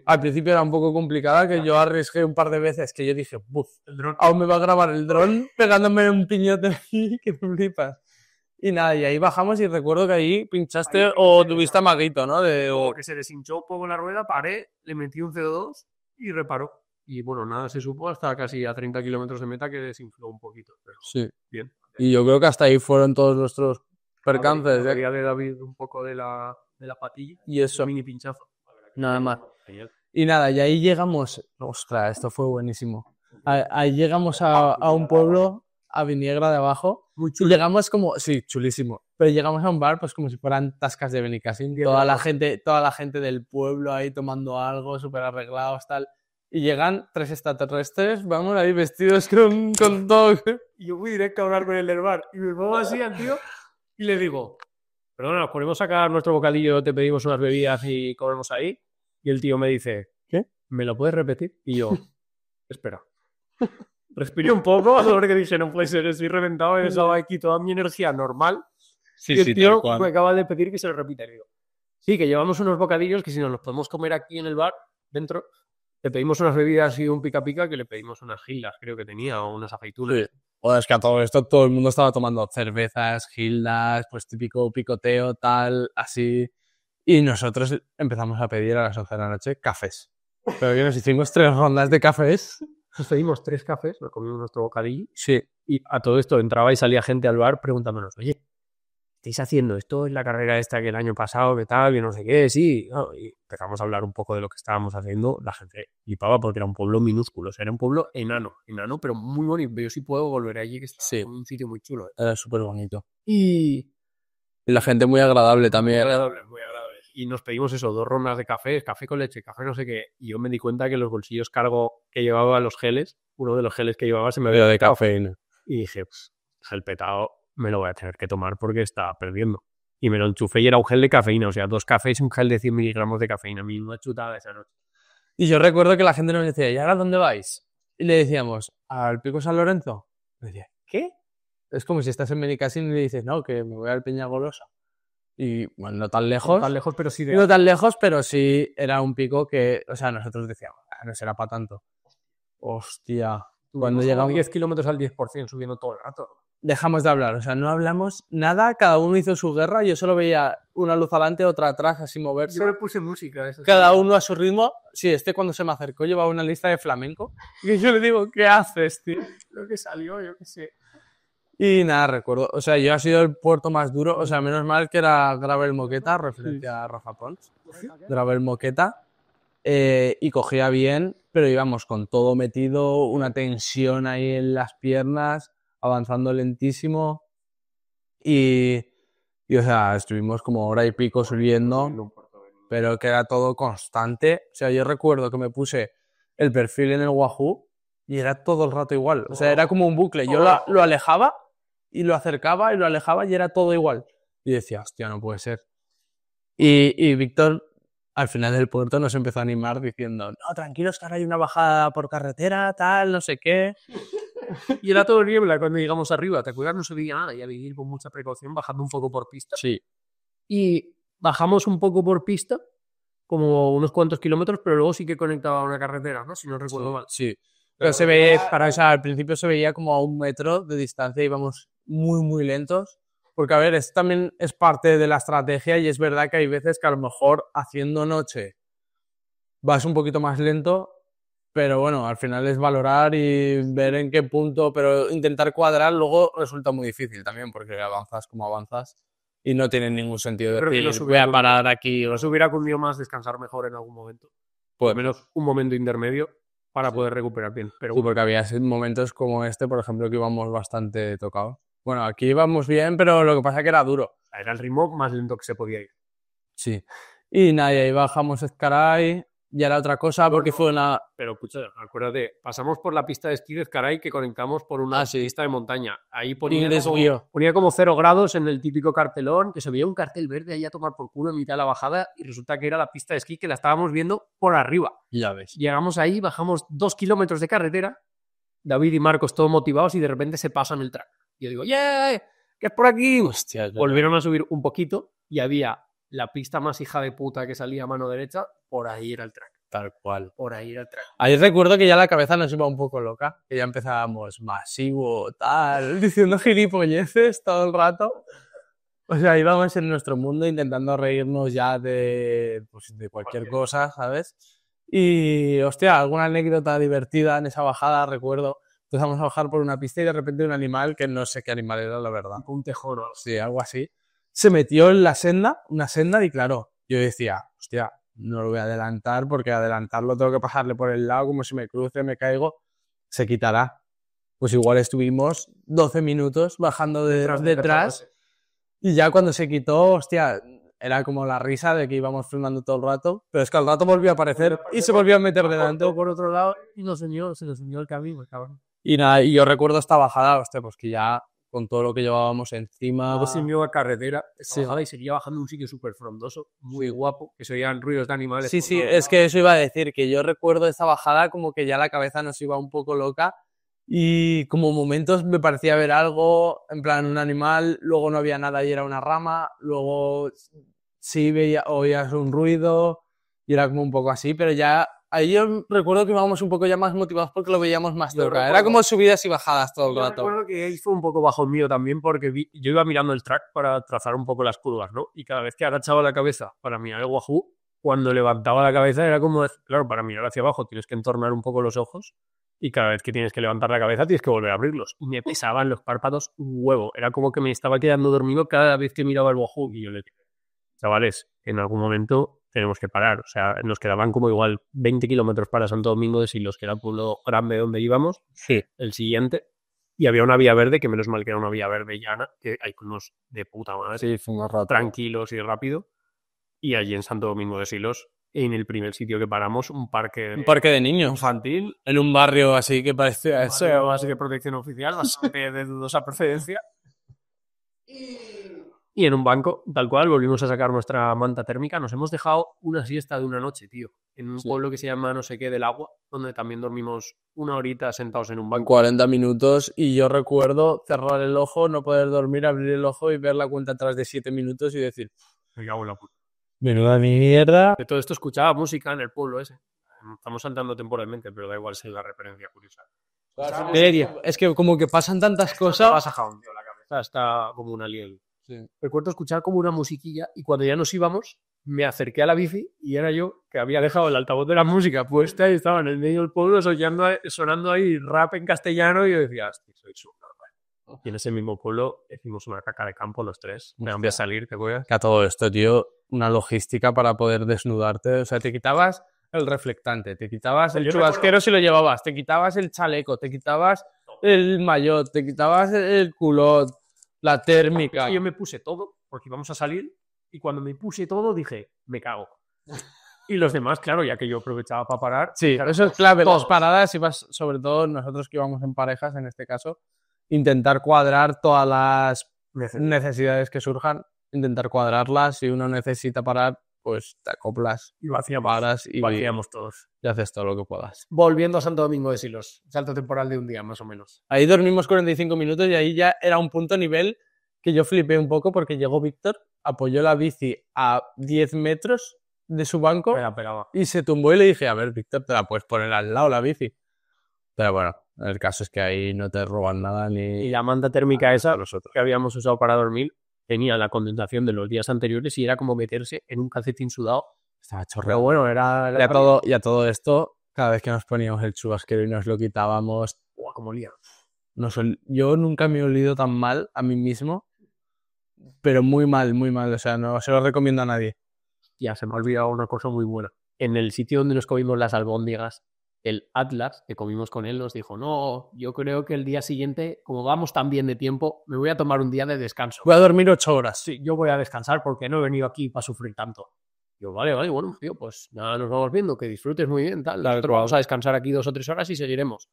Al principio era un poco complicada, que yo arriesgué un par de veces, que yo dije, buf, El dron. aún me va a grabar el dron pegándome un piñote aquí, que me flipas. Y nada, y ahí bajamos y recuerdo que ahí pinchaste Ahí o pinché, tuviste amaguito, ¿no? Como que se deshinchó un poco la rueda, paré, le metí un CO2 y reparó. Y bueno, nada se supo hasta casi a 30 kilómetros de meta que desinfló un poquito. Pero Sí. bien. Y yo creo que hasta ahí fueron todos nuestros percances. La avería de David un poco de la patilla. Y eso. Un mini pinchazo. Nada más. Genial. Y nada, y ahí llegamos. Ostras, esto fue buenísimo. Ahí llegamos a un pueblo, a Viniegra de abajo. Muy Y chulo. llegamos como, sí, chulísimo. Pero llegamos a un bar, pues como si fueran tascas de Benicassim. Toda la gente del pueblo ahí tomando algo, súper arreglados, tal. Y llegan 3 extraterrestres, vamos ahí vestidos con todo. Y yo fui directo a hablar con el del bar. Y me pongo así al tío y le digo, perdona, nos ponemos a sacar nuestro bocadillo, te pedimos unas bebidas y comemos ahí. Y el tío me dice, ¿qué? ¿Me lo puedes repetir? Y yo, espera. Respiré un poco, a lo que dije, no puede ser, estoy reventado, he dejado aquí toda mi energía normal. Sí, y el tío me acaba de pedir que se lo repita. Y digo, sí, que llevamos unos bocadillos que si nos los podemos comer aquí en el bar, dentro, le pedimos unas bebidas y un pica pica, que le pedimos unas gilas, creo que tenía, o unas aceitunas. Sí. Bueno, es que a todo esto todo el mundo estaba tomando cervezas, gildas, pues típico picoteo, tal, así. Y nosotros empezamos a pedir a las 11 de la noche cafés. Pero que nos hicimos 3 rondas de cafés. Nos pedimos 3 cafés, nos comimos nuestro bocadillo. Sí. Y a todo esto entraba y salía gente al bar preguntándonos, oye, ¿estáis haciendo esto en la carrera esta que el año pasado, qué tal, que no sé qué? Sí. No, y empezamos a hablar un poco de lo que estábamos haciendo. La gente flipaba porque era un pueblo minúsculo. O sea, era un pueblo enano, pero muy bonito. Yo sí puedo volver allí, que es un sitio muy chulo. Era súper bonito. Y la gente muy agradable también. Muy agradable. Y nos pedimos eso, 2 rondas de café, café con leche, café no sé qué. Y yo me di cuenta que los bolsillos cargo que llevaba los geles, uno de los geles que llevaba se me había de cafeína. Y dije, pues, gel petado me lo voy a tener que tomar porque está perdiendo. Y me lo enchufé y era un gel de cafeína, o sea, 2 cafés y un gel de 100 miligramos de cafeína. Una chutada esa noche. Y yo recuerdo que la gente nos decía, ¿y ahora dónde vais? Y le decíamos, ¿al Pico San Lorenzo? Y decía, ¿qué? Es como si estás en Benicassim y le dices, no, que me voy al Peñagolosa. Y bueno, no tan lejos. No tan lejos, pero sí No tan lejos, pero sí era un pico que, o sea, nosotros decíamos, no será para tanto. Hostia. Cuando llegamos 10 kilómetros al 10% subiendo todo el rato. Dejamos de hablar, o sea, no hablamos nada, cada uno hizo su guerra, yo solo veía una luz adelante, otra atrás, así moverse. Yo le puse música. Eso cada uno a su ritmo. Sí, cuando se me acercó llevaba una lista de flamenco. Y yo le digo, ¿qué haces, tío? Lo que salió, yo qué sé. Y nada, recuerdo, o sea, yo ha sido el puerto más duro, o sea, menos mal que era Gravel Moqueta, referencia a Rafa Pons. Gravel Moqueta. Y cogía bien, pero íbamos con todo metido, una tensión ahí en las piernas, avanzando lentísimo. Y o sea, estuvimos como hora y pico subiendo. pero que era todo constante. O sea, yo recuerdo que me puse el perfil en el Wahoo y era todo el rato igual. O sea, era como un bucle. Yo lo alejaba y lo acercaba y lo alejaba y era todo igual. Y decía, hostia, no puede ser. Y Víctor, al final del puerto, nos empezó a animar diciendo, no, tranquilos que ahora hay una bajada por carretera, tal, no sé qué. Y era todo niebla cuando llegamos arriba. ¿Te acuerdas? No se veía nada y había que ir con mucha precaución bajando un poco por pista. Sí. Y bajamos un poco por pista, como unos cuantos kilómetros, pero luego sí que conectaba a una carretera, ¿no? Si no recuerdo mal. Sí. Pero se veía, o sea, al principio se veía como a 1 metro de distancia, íbamos muy, muy lentos. Porque, a ver, esto también es parte de la estrategia y es verdad que hay veces que a lo mejor haciendo noche vas un poquito más lento, pero bueno, al final es valorar y ver en qué punto, pero intentar cuadrar luego resulta muy difícil también porque avanzas como avanzas y no tiene ningún sentido Creo que decir nos voy hubiera a parar aquí. Nos hubiera cundido más descansar mejor en algún momento. Por lo menos un momento intermedio para poder recuperar bien. Pero Sí, porque había momentos como este, por ejemplo, que íbamos bastante tocados. Bueno, aquí íbamos bien, pero lo que pasa es que era duro. era el ritmo más lento que se podía ir. Sí. Y nada, y ahí bajamos Ezcaray, ya era otra cosa porque fue una... Pero escucha, acuérdate, pasamos por la pista de esquí de Ezcaray que conectamos por una pista de montaña. Ahí ponía como 0 grados en el típico cartelón, que se veía un cartel verde ahí a tomar por culo en mitad de la bajada y resulta que era la pista de esquí que la estábamos viendo por arriba. Ya ves. Llegamos ahí, bajamos 2 kilómetros de carretera, David y Marcos todos motivados y de repente se pasan el track. Y yo digo, ¡yeah! ¿Qué es por aquí? Hostia, volvieron a subir un poquito y había la pista más hija de puta que salía a mano derecha, por ahí era el track. Tal cual. Por ahí era el track. Ahí recuerdo que ya la cabeza nos iba un poco loca, que ya empezábamos masivo, tal, diciendo gilipolleces todo el rato. O sea, íbamos en nuestro mundo intentando reírnos ya de cualquier cosa, ¿sabes? Y, hostia, alguna anécdota divertida en esa bajada, recuerdo. Empezamos a bajar por una pista y de repente un animal, que no sé qué animal era, la verdad. Un tejón. Sí, algo así. Se metió en la senda, una senda, y claro, yo decía, hostia, no lo voy a adelantar porque adelantarlo tengo que pasarle por el lado, como si me cruce, me caigo, se quitará. Pues igual estuvimos 12 minutos bajando detrás y ya cuando se quitó, hostia, era como la risa de que íbamos frenando todo el rato, pero es que al rato volvió a aparecer y se volvió a meter delante o por otro lado y se nos unió el camino, cabrón. Y nada, y yo recuerdo esta bajada, hostia, pues que ya con todo lo que llevábamos encima... Luego se unió a carretera, bajada y seguía bajando un sitio súper frondoso, muy guapo, que se oían ruidos de animales. Sí, sí, es que eso iba a decir, que yo recuerdo esta bajada como que ya la cabeza nos iba un poco loca y como momentos me parecía ver algo, en plan un animal, luego no había nada y era una rama, luego sí oías un ruido y era como un poco así, pero ya... Ahí yo recuerdo que íbamos un poco ya más motivados porque lo veíamos más cerca. Era como subidas y bajadas todo el rato. Yo recuerdo que ahí fue un poco bajo el mío también porque yo iba mirando el track para trazar un poco las curvas, ¿no? Y cada vez que agachaba la cabeza para mirar el Wahoo, cuando levantaba la cabeza era como... Claro, para mirar hacia abajo tienes que entornar un poco los ojos y cada vez que tienes que levantar la cabeza tienes que volver a abrirlos. Y me pesaban los párpados un huevo. Era como que me estaba quedando dormido cada vez que miraba el Wahoo. Y yo le dije, chavales, en algún momento... tenemos que parar, o sea, nos quedaban como igual 20 kilómetros para Santo Domingo de Silos, que era el pueblo grande donde íbamos, sí. El siguiente, y había una vía verde, que menos mal que era una vía verde llana, que hay unos de puta madre, sí, fue un rato tranquilos y rápido, y allí en Santo Domingo de Silos, en el primer sitio que paramos, un parque de niños infantil, en un barrio así que parecía eso, más de protección oficial, bastante de dudosa procedencia. Y en un banco, tal cual, volvimos a sacar nuestra manta térmica. Nos hemos dejado una siesta de una noche, tío. En un pueblo que se llama no sé qué del Agua, donde también dormimos una horita sentados en un banco. 40 minutos y yo recuerdo cerrar el ojo, no poder dormir, abrir el ojo y ver la cuenta atrás de 7 minutos y decir... Me cago en la puta. Menuda mierda. De todo esto escuchaba música en el pueblo ese. Estamos saltando temporalmente, pero da igual si es la referencia curiosa. Es que como que pasan tantas cosas... Pasa jaón, tío, la cabeza está como un alien. Sí. Recuerdo escuchar como una musiquilla y cuando ya nos íbamos me acerqué a la bici y era yo que había dejado el altavoz de la música puesta y estaba en el medio del pueblo sonando ahí rap en castellano y yo decía, hostia, soy subnormal. Y en ese mismo pueblo hicimos una caca de campo los tres. Me voy a salir, ¿te acuerdas? Que a todo esto, tío, una logística para poder desnudarte. O sea, te quitabas el reflectante, te quitabas el chubasquero si lo llevabas, te quitabas el chaleco, te quitabas el maillot, te quitabas el culot, la térmica. Yo me puse todo porque íbamos a salir y cuando me puse todo dije, me cago. Y los demás, claro, ya que yo aprovechaba para parar. Sí, claro, eso es clave. todos. Las paradas, ibas, sobre todo nosotros que íbamos en parejas, en este caso, intentar cuadrar todas las necesidades que surjan, intentar cuadrarlas. Si uno necesita parar, pues te acoplas, Y vacíamos, paras y vacíamos todos. haces todo lo que puedas. Volviendo a Santo Domingo de Silos, salto temporal de un día más o menos. Ahí dormimos 45 minutos y ahí ya era un punto nivel que yo flipé un poco porque llegó Víctor, apoyó la bici a 10 metros de su banco Me la pegaba. y se tumbó y le dije, a ver, Víctor, te la puedes poner al lado la bici. Pero bueno, el caso es que ahí no te roban nada ni... Y la manta térmica esa los otros. que habíamos usado para dormir tenía la condensación de los días anteriores y era como meterse en un calcetín sudado. Estaba Pero chorreado. bueno, era... Y a todo esto, cada vez que nos poníamos el chubasquero y nos lo quitábamos, Buah, como lía. yo nunca me he olido tan mal a mí mismo, pero muy mal, muy mal. O sea, no se lo recomiendo a nadie. Ya se me ha olvidado una cosa muy buena. En el sitio donde nos comimos las albóndigas, el Atlas, que comimos con él, nos dijo, no, yo creo que el día siguiente, como vamos tan bien de tiempo, me voy a tomar un día de descanso. Voy a dormir 8 horas. Sí, yo voy a descansar porque no he venido aquí para sufrir tanto. Yo, vale, bueno, tío, pues nada, nos vamos viendo, que disfrutes muy bien, tal. Nosotros vamos a descansar aquí 2 o 3 horas y seguiremos.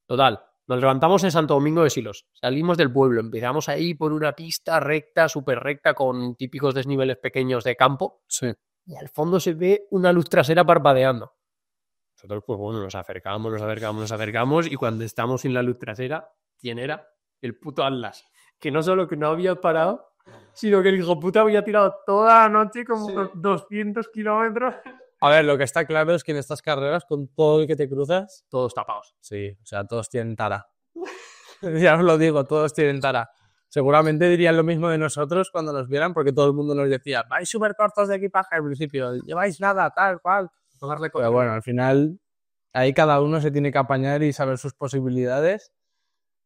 Total, nos levantamos en Santo Domingo de Silos, salimos del pueblo, empezamos ahí por una pista recta, súper recta, con típicos desniveles pequeños de campo, Sí. y al fondo se ve una luz trasera parpadeando. Nosotros, pues bueno, nos acercamos, y cuando estamos en la luz trasera, ¿quién era? El puto Atlas. Que no solo que no había parado, sino que el hijo puta había tirado toda la noche como unos 200 kilómetros. A ver, lo que está claro es que en estas carreras, con todo el que te cruzas, Todos tapados. sí, o sea, todos tienen tara. Ya os lo digo, todos tienen tara. Seguramente dirían lo mismo de nosotros cuando nos vieran, porque todo el mundo nos decía, vais súper cortos de equipaje al principio, lleváis nada, tal, cual. Pero bueno, al final, ahí cada uno se tiene que apañar y saber sus posibilidades.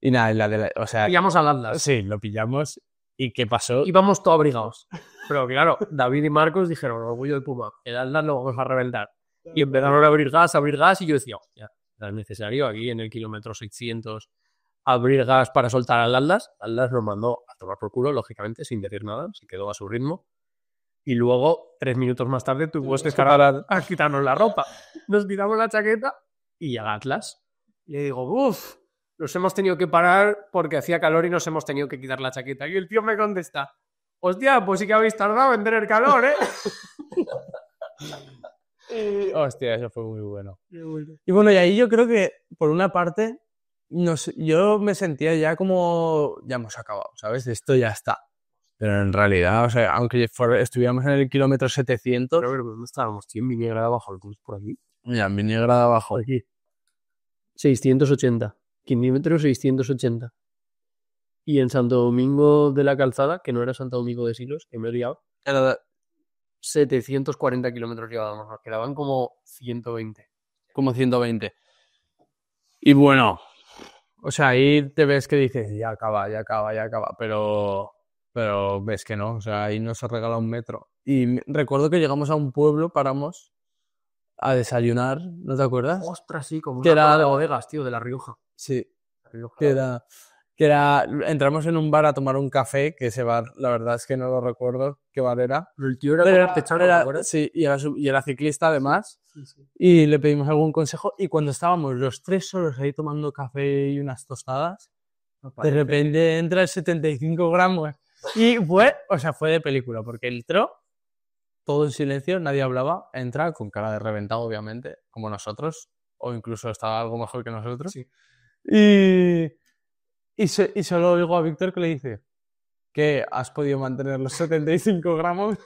Y nada, o sea, Pillamos al Atlas. sí, lo pillamos. ¿Y qué pasó? Íbamos todos abrigados. Pero claro, David y Marcos dijeron, orgullo de Puma, el Atlas lo vamos a reventar. Y empezaron a abrir gas, y yo decía, ya, es necesario aquí en el kilómetro 600 abrir gas para soltar al Atlas. Atlas nos mandó a tomar por culo, lógicamente, sin decir nada, se quedó a su ritmo. Y luego, 3 minutos más tarde, tuvimos que descargar a quitarnos la ropa. Nos quitamos la chaqueta y llega Atlas. Y le digo, uff, nos hemos tenido que parar porque hacía calor y nos hemos tenido que quitar la chaqueta. Y el tío me contesta, hostia, pues sí que habéis tardado en tener calor, ¿eh? Hostia, eso fue muy bueno. Y bueno, y ahí yo creo que, por una parte, yo me sentía ya como, ya hemos acabado, ¿sabes? Esto ya está. Pero en realidad, o sea, aunque estuviéramos en el kilómetro 700... Pero ¿dónde estábamos? ¿Tío? En Viniegra de abajo, el bus por aquí. Ya, en Viniegra de abajo. Por aquí. 680. Kilómetro 680. Y en Santo Domingo de la Calzada, que no era Santo Domingo de Silos, que me he liado, Era 740 kilómetros llevábamos. Nos quedaban como 120. como 120. Y bueno, o sea, ahí te ves que dices, ya acaba. Pero ves que no, o sea, ahí no se regala un metro. Y recuerdo que llegamos a un pueblo, paramos a desayunar, ¿no te acuerdas? Ostras, sí, como Que una era- zona de bodegas, tío, de La Rioja. Sí, La Rioja. que era, entramos en un bar a tomar un café, que ese bar, la verdad es que no lo recuerdo qué bar era. Pero el tío era Pero como era- techano, era- ¿te acuerdas? sí, y era ciclista además. Sí, sí. Y le pedimos algún consejo y cuando estábamos los 3 solos ahí tomando café y unas tostadas, de repente entra el 75 gramos y fue de película porque entró todo en silencio, nadie hablaba, entra con cara de reventado obviamente, como nosotros, o incluso estaba algo mejor que nosotros. Sí. Y solo oigo a Víctor que le dice que has podido mantener los 75 gramos.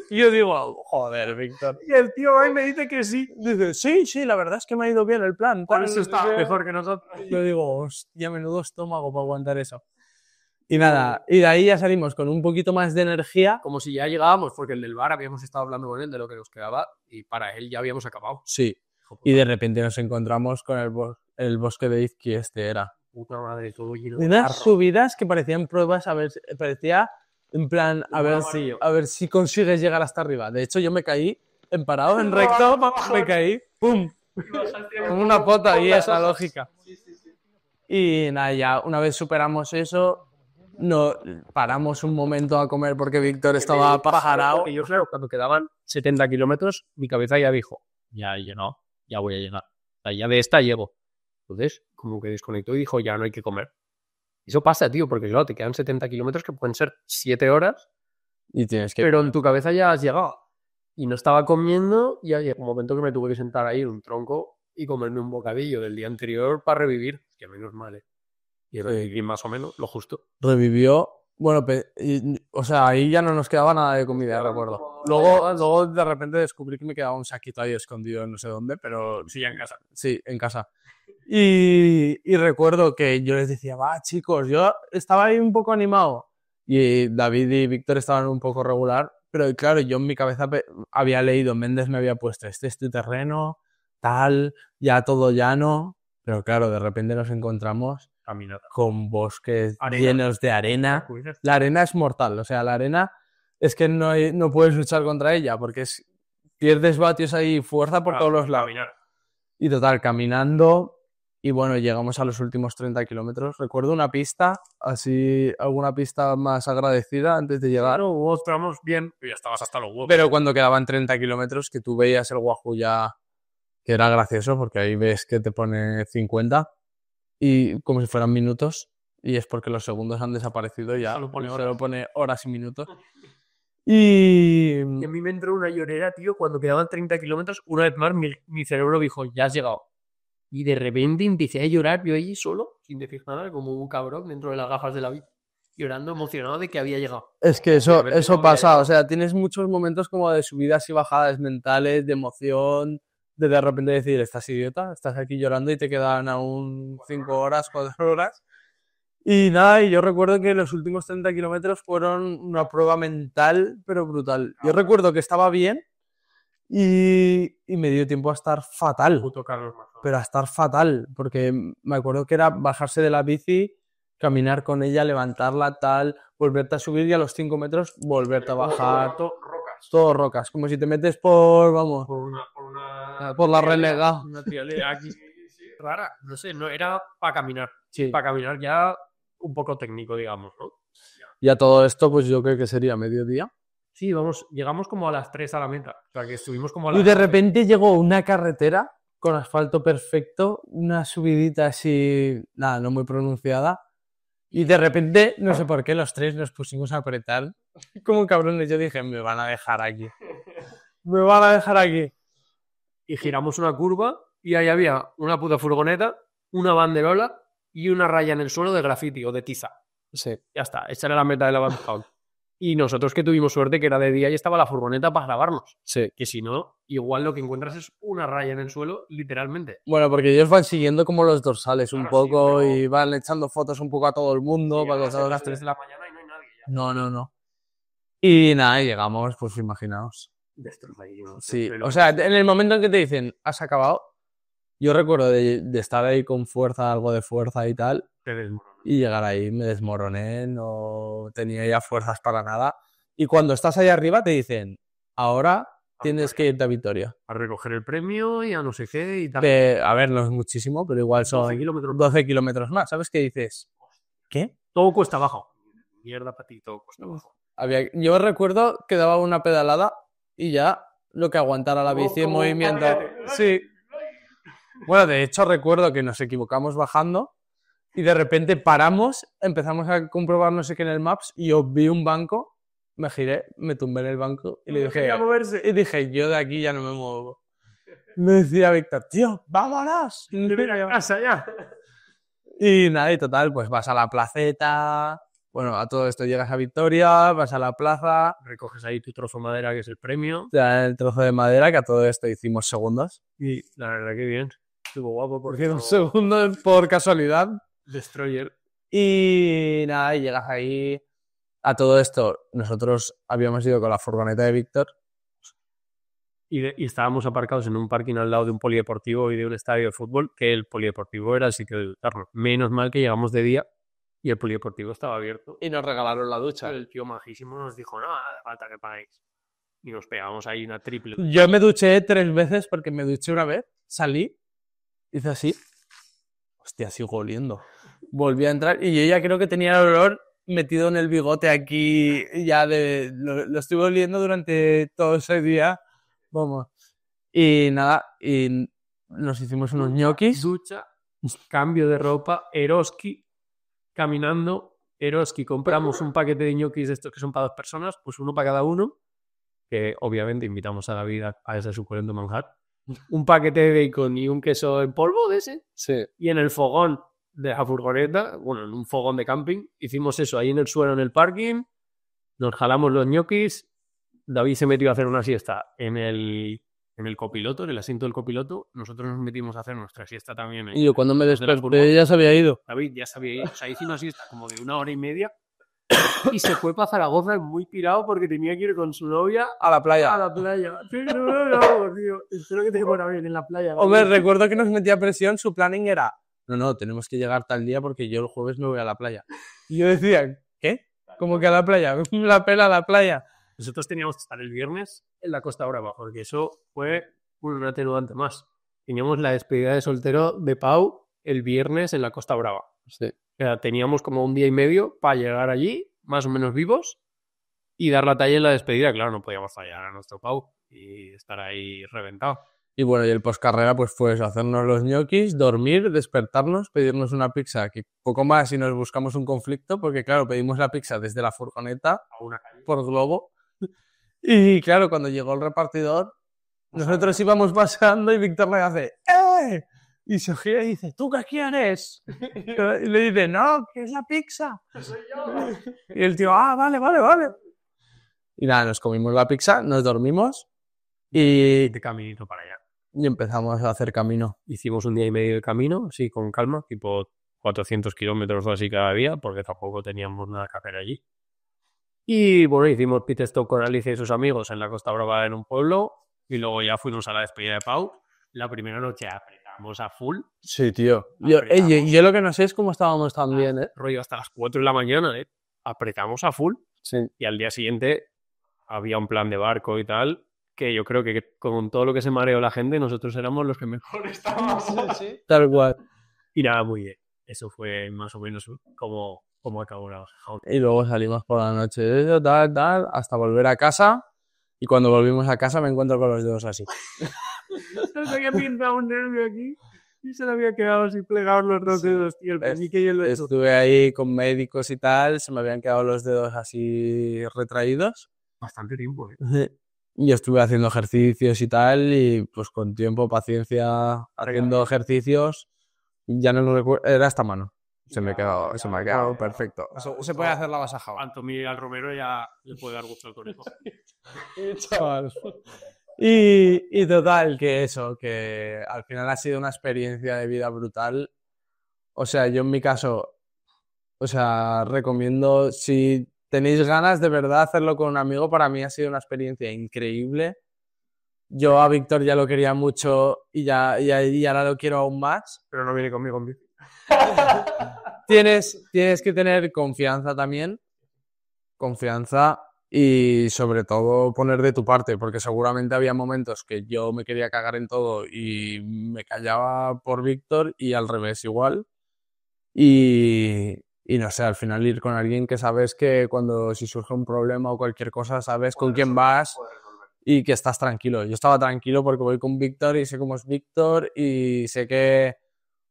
Y yo digo, joder, Víctor. Y el tío ahí me dice que sí. Dice, sí, la verdad es que me ha ido bien el plan. Por tal, eso no está sé qué". mejor que nosotros. Yo digo, hostia, menudo estómago para aguantar eso. Y nada, y de ahí ya salimos con un poquito más de energía. Como si ya llegábamos, porque el del bar habíamos estado hablando con él de lo que nos quedaba y para él ya habíamos acabado. Sí. Y de repente nos encontramos con el bosque de Izqui, era. Puta madre, todo lleno de Unas barro. subidas que parecían pruebas, parecía en plan, a ver si consigues llegar hasta arriba. De hecho, yo me caí en parado, en recto, me caí, ¡pum! Con una pota ahí, esa lógica. Y nada, ya una vez superamos eso, no paramos un momento a comer porque Víctor estaba pajarao. Porque yo, claro, cuando quedaban 70 kilómetros, mi cabeza ya dijo, ya he llegado, ya voy a llegar. O sea, ya de esta llego. Entonces, como que desconectó y dijo, ya no hay que comer. Eso pasa, tío, porque claro, te quedan 70 kilómetros que pueden ser 7 horas, Y tienes que... pero en tu cabeza ya has llegado. Y no estaba comiendo y llegó un momento que me tuve que sentar ahí en un tronco y comerme un bocadillo del día anterior para revivir, que menos mal, ¿eh? Y revivir más o menos, lo justo. Revivió. Bueno, o sea, ahí ya no nos quedaba nada de comida, recuerdo. Luego de repente descubrí que me quedaba un saquito ahí escondido en no sé dónde, pero Sí, ya en casa. sí, en casa. Y recuerdo que yo les decía, va, chicos, yo estaba ahí un poco animado. Y David y Víctor estaban un poco regular, pero claro, yo en mi cabeza había leído, Méndez me había puesto, este es tu terreno, tal, ya todo llano. Pero claro, de repente nos encontramos Caminata. con bosques Arena. llenos de arena. La arena es mortal, o sea, la arena es que no puedes luchar contra ella porque pierdes vatios ahí, fuerza por todos los lados. Caminar. Y total, caminando, y bueno, llegamos a los últimos 30 kilómetros. Recuerdo una pista, así, alguna pista más agradecida antes de llegar. Claro, vos estábamos bien, pero ya estabas hasta los huevos. Pero cuando quedaban 30 kilómetros, que tú veías el Wahoo ya, que era gracioso, porque ahí ves que te pone 50, y como si fueran minutos, y es porque los segundos han desaparecido ya, Solo pone solo pone horas y minutos. Y Y a mí me entró una llorera, tío, cuando quedaban 30 kilómetros, una vez más mi cerebro dijo, ya has llegado. Y de repente empecé a llorar yo allí solo, sin decir nada, como un cabrón dentro de las gafas de la bici, llorando emocionado de que había llegado. es que De eso repente no había pasa, llegado. o sea, tienes muchos momentos como de subidas y bajadas mentales, de emoción, de repente decir, estás idiota, estás aquí llorando y te quedan aún 5 horas, 4 horas. Y nada, y yo recuerdo que los últimos 30 kilómetros fueron una prueba mental, pero brutal. Yo recuerdo que estaba bien y me dio tiempo a estar fatal, Puto Carlos Mazón. pero a estar fatal, porque me acuerdo que era bajarse de la bici, caminar con ella, levantarla, tal, volverte a subir y a los 5 metros volverte a bajar. Rocas. Todo rocas, como si te metes por, vamos, por la renegada. Una trialera aquí rara. No sé, no era para caminar. Sí. Para caminar ya un poco técnico, digamos, ¿no? Y a todo esto, pues yo creo que sería mediodía. Sí, vamos, llegamos como a las 3 a la meta. O sea, que estuvimos como a Y las de 12. repente llegó una carretera con asfalto perfecto, una subidita así, nada, no muy pronunciada. Y de repente, no sé por qué, los tres nos pusimos a apretar. Como cabrones, yo dije, me van a dejar aquí. Me van a dejar aquí. Y giramos una curva y ahí había una puta furgoneta, una banderola y una raya en el suelo de graffiti o de tiza. Sí. Ya está, esa era la meta de la Band Hound. Y nosotros que tuvimos suerte que era de día y estaba la furgoneta para grabarnos. Sí. Que si no, igual lo que encuentras es una raya en el suelo, literalmente. Bueno, porque ellos van siguiendo como los dorsales un Claro, sí, poco pero- y van echando fotos un poco a todo el mundo. Y para que además todos eran las los 3 de la mañana y no hay nadie ya. No. Y nada, y llegamos, pues imaginaos. Destrozadísimo. Sí, Pero- o sea, en el momento en que te dicen, has acabado, yo recuerdo de estar ahí con fuerza, algo de fuerza y tal, te desmoronas. y llegar ahí me desmoroné, no tenía ya fuerzas para nada. Y cuando estás ahí arriba te dicen, ahora tienes que irte a Vitoria. A recoger el premio y a no sé qué y tal. A ver, no es muchísimo, pero igual son 12 kilómetros. 12 kilómetros más. ¿Sabes qué dices? ¿Qué? Todo cuesta abajo. Mierda para ti, todo cuesta abajo. Yo recuerdo que daba una pedalada y ya lo que aguantara la bici en Como movimiento. un patinete. Sí. Bueno, de hecho recuerdo que nos equivocamos bajando y de repente paramos, empezamos a comprobar no sé qué en el Maps y yo vi un banco, me giré, me tumbé en el banco y le dije, quería moverse. y dije, yo de aquí ya no me muevo. Me decía Víctor, tío, vámonos. Ven a casa ya. Y nada, y total, pues vas a la placeta, bueno, a todo esto llegas a Vitoria, vas a la plaza, Recoges ahí tu trozo de madera que es el premio. te dan el trozo de madera, que a todo esto hicimos segundos. Y la verdad que bien. Estuvo guapo porque Hicimos segundos por casualidad. Destroyer. Y nada, y llegas ahí. A todo esto, nosotros habíamos ido con la furgoneta de Víctor. Y estábamos aparcados en un parking al lado de un polideportivo y de un estadio de fútbol, que el polideportivo era el sitio de ducharnos. Menos mal que llegamos de día y el polideportivo estaba abierto. Y nos regalaron la ducha. El tío majísimo nos dijo, no, hace falta que paguéis. Y nos pegamos ahí una triple. Yo me duché 3 veces porque me duché una vez, salí, hice así. Hostia, sigo oliendo. Volví a entrar y yo ya creo que tenía el olor metido en el bigote aquí, ya lo estuve oliendo durante todo ese día. Vamos. Y nada, y nos hicimos unos ñoquis. Ducha, cambio de ropa, Eroski, caminando. Eroski, compramos un paquete de ñoquis de estos que son para 2 personas, pues uno para cada uno, que obviamente invitamos a David a ese suculento manjar. Un paquete de bacon y un queso en polvo de ese. Sí. Y en el fogón de la furgoneta, bueno, en un fogón de camping, hicimos eso ahí en el suelo, en el parking, nos jalamos los ñoquis, David se metió a hacer una siesta en el copiloto, en el asiento del copiloto, nosotros nos metimos a hacer nuestra siesta también. Y yo cuando me de la desperté furgoneta. ya se había ido. David ya sabía ir, o sea, hizo una siesta como de 1 hora y media y se fue para Zaragoza muy pirado porque tenía que ir con su novia A la playa. a la playa. No, tío, espero que te fuera bien en la playa. Hombre, recuerdo que nos metía presión, su planning era, no, tenemos que llegar tal día porque yo el jueves me voy a la playa. Y yo decía, ¿qué? ¿Cómo que a la playa? La pela a la playa. Nosotros teníamos que estar el viernes en la Costa Brava, porque eso fue un atenuante más. Teníamos la despedida de soltero de Pau el viernes en la Costa Brava. Sí. O sea, teníamos como un día y medio para llegar allí, más o menos vivos, y dar la talla en la despedida. Claro, no podíamos fallar a nuestro Pau y estar ahí reventado. Y bueno, y el postcarrera pues fue eso, hacernos los ñoquis, dormir, despertarnos, pedirnos una pizza, que poco más y nos buscamos un conflicto, porque claro, pedimos la pizza desde la furgoneta A una calle. por Globo. Y claro, cuando llegó el repartidor, nosotros íbamos pasando y Víctor le hace ¡eh! Y se gira y dice, ¿tú qué quieres? Y le dice, no, que es la pizza. Y el tío, vale. Y nada, nos comimos la pizza, nos dormimos y De caminito para allá. empezamos a hacer camino. Hicimos un día y medio de camino, así con calma, tipo 400 kilómetros o así cada día, porque tampoco teníamos nada que hacer allí. Y bueno, hicimos pit stop con Alicia y sus amigos en la Costa Brava en un pueblo, y luego ya fuimos a la despedida de Pau. La primera noche apretamos a full, Sí, tío. Yo lo que no sé es cómo estábamos también, ¿eh? rollo hasta las 4 de la mañana, apretamos a full, Sí. y al día siguiente había un plan de barco y tal, que yo creo que con todo lo que se mareó la gente, nosotros éramos los que mejor estábamos. Tal cual. Y nada, muy bien. Eso fue más o menos como acabó la bajada. Y luego salimos por la noche, tal, hasta volver a casa. Y cuando volvimos a casa me encuentro con los dedos así. Se le había pintado un nervio aquí y se le había quedado así plegados los dos dedos, tío, el penique y el beso. Estuve ahí con médicos y tal, se me habían quedado los dedos así retraídos. Bastante tiempo, ¿eh? Y estuve haciendo ejercicios y tal, y pues con tiempo, paciencia, haciendo ejercicios, ya no lo recuerdo, era esta mano. Se me ha quedado perfecto. Se puede hacer la masaja. Cuanto mire al Romero ya le puede dar gusto al conejo. Chaval. Y total, que eso, que al final ha sido una experiencia de vida brutal. O sea, yo en mi caso, o sea, recomiendo, si tenéis ganas de verdad hacerlo con un amigo, para mí ha sido una experiencia increíble. Yo a Víctor ya lo quería mucho y ahora lo quiero aún más. Pero no viene conmigo. Tienes que tener confianza también. Confianza y sobre todo poner de tu parte, porque seguramente había momentos que yo me quería cagar en todo y me callaba por Víctor y al revés igual. Y no sé, al final ir con alguien que sabes que si surge un problema o cualquier cosa, sabes con quién vas y que estás tranquilo. Yo estaba tranquilo porque voy con Víctor y sé cómo es Víctor y sé que,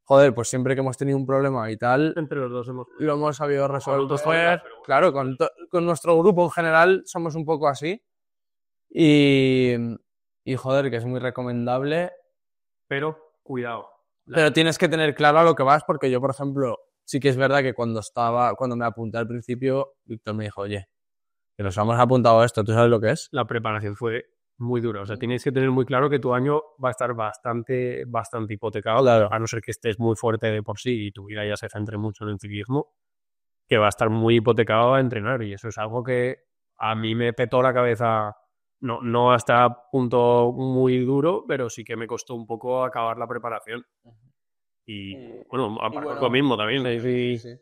joder, pues siempre que hemos tenido un problema y tal, Entre los dos lo hemos sabido resolver. pero bueno. Claro, con nuestro grupo en general somos un poco así. Y joder, que es muy recomendable. Pero cuidado. Pero tienes que tener claro a lo que vas, porque yo, por ejemplo, sí que es verdad que cuando me apunté al principio, Víctor me dijo, oye, que nos hemos apuntado a esto, ¿tú sabes lo que es? La preparación fue muy dura. O sea, tienes que tener muy claro que tu año va a estar bastante hipotecado, Claro. a no ser que estés muy fuerte de por sí y tu vida ya se centre mucho en el ciclismo, que va a estar muy hipotecado a entrenar. Y eso es algo que a mí me petó la cabeza, no hasta punto muy duro, pero sí que me costó un poco acabar la preparación. Y bueno, lo mismo también. Sí.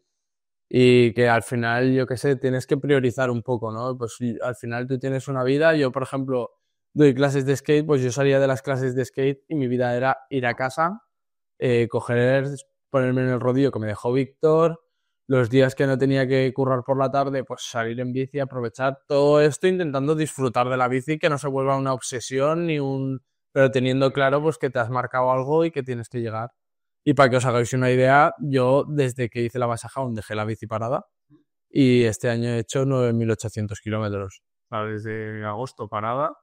Y que al final, yo qué sé, tienes que priorizar un poco, ¿no? Pues al final tú tienes una vida. Yo, por ejemplo, doy clases de skate, pues yo salía de las clases de skate y mi vida era ir a casa, ponerme en el rodillo que me dejó Víctor, Los días que no tenía que currar por la tarde, pues salir en bici, aprovechar todo esto intentando disfrutar de la bici, que no se vuelva una obsesión pero teniendo claro pues que te has marcado algo y que tienes que llegar. Y para que os hagáis una idea, yo desde que hice la Basajaun dejé la bici parada y este año he hecho 9.800 kilómetros. Desde agosto parada,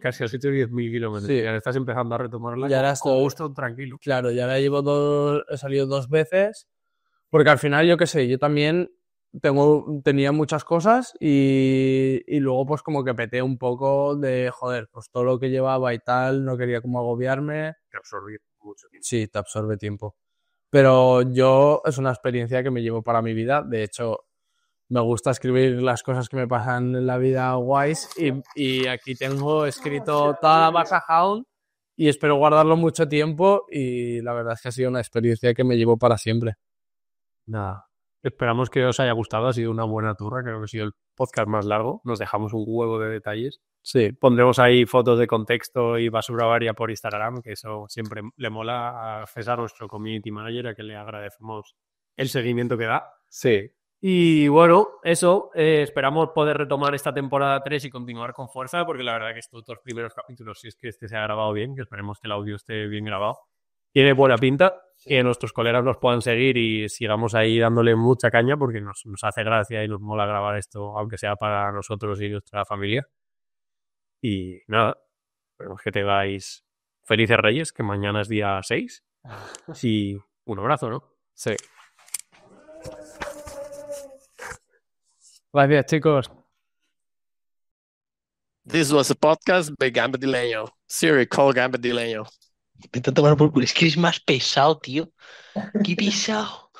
casi has hecho 10.000 kilómetros. Sí. Y ahora estás empezando a retomarla Y ahora con gusto, tranquilo. Claro, ya he salido 2 veces, porque al final, yo qué sé, yo también tenía muchas cosas y luego pues como que peté un poco de, joder, pues todo lo que llevaba y tal, no quería como agobiarme. Te absorbí mucho tiempo. Sí, te absorbe tiempo. Pero es una experiencia que me llevo para mi vida. De hecho, me gusta escribir las cosas que me pasan en la vida guays y aquí tengo escrito toda la Basajaun y espero guardarlo mucho tiempo y la verdad es que ha sido una experiencia que me llevo para siempre. Nada. Esperamos que os haya gustado. Ha sido una buena turra. Creo que ha sido el podcast más largo. Nos dejamos un huevo de detalles. Sí. Pondremos ahí fotos de contexto y basura varia por Instagram, que eso siempre le mola a César, nuestro community manager, a que le agradecemos el seguimiento que da. Sí. Y bueno, eso, esperamos poder retomar esta temporada 3 y continuar con fuerza, porque la verdad que estos 2 primeros capítulos, si es que este se ha grabado bien, que esperemos que el audio esté bien grabado, tiene buena pinta, que nuestros colegas nos puedan seguir y sigamos ahí dándole mucha caña, porque nos hace gracia y nos mola grabar esto, aunque sea para nosotros y nuestra familia. Y nada, esperemos que tengáis felices Reyes, que mañana es día 6. Y un abrazo, ¿no? Sí. Gracias, chicos. This was a podcast by Gambadileño. Siri, call Gambadileño. Intenta tomar por culo. Es que eres más pesado, tío. Qué pesado.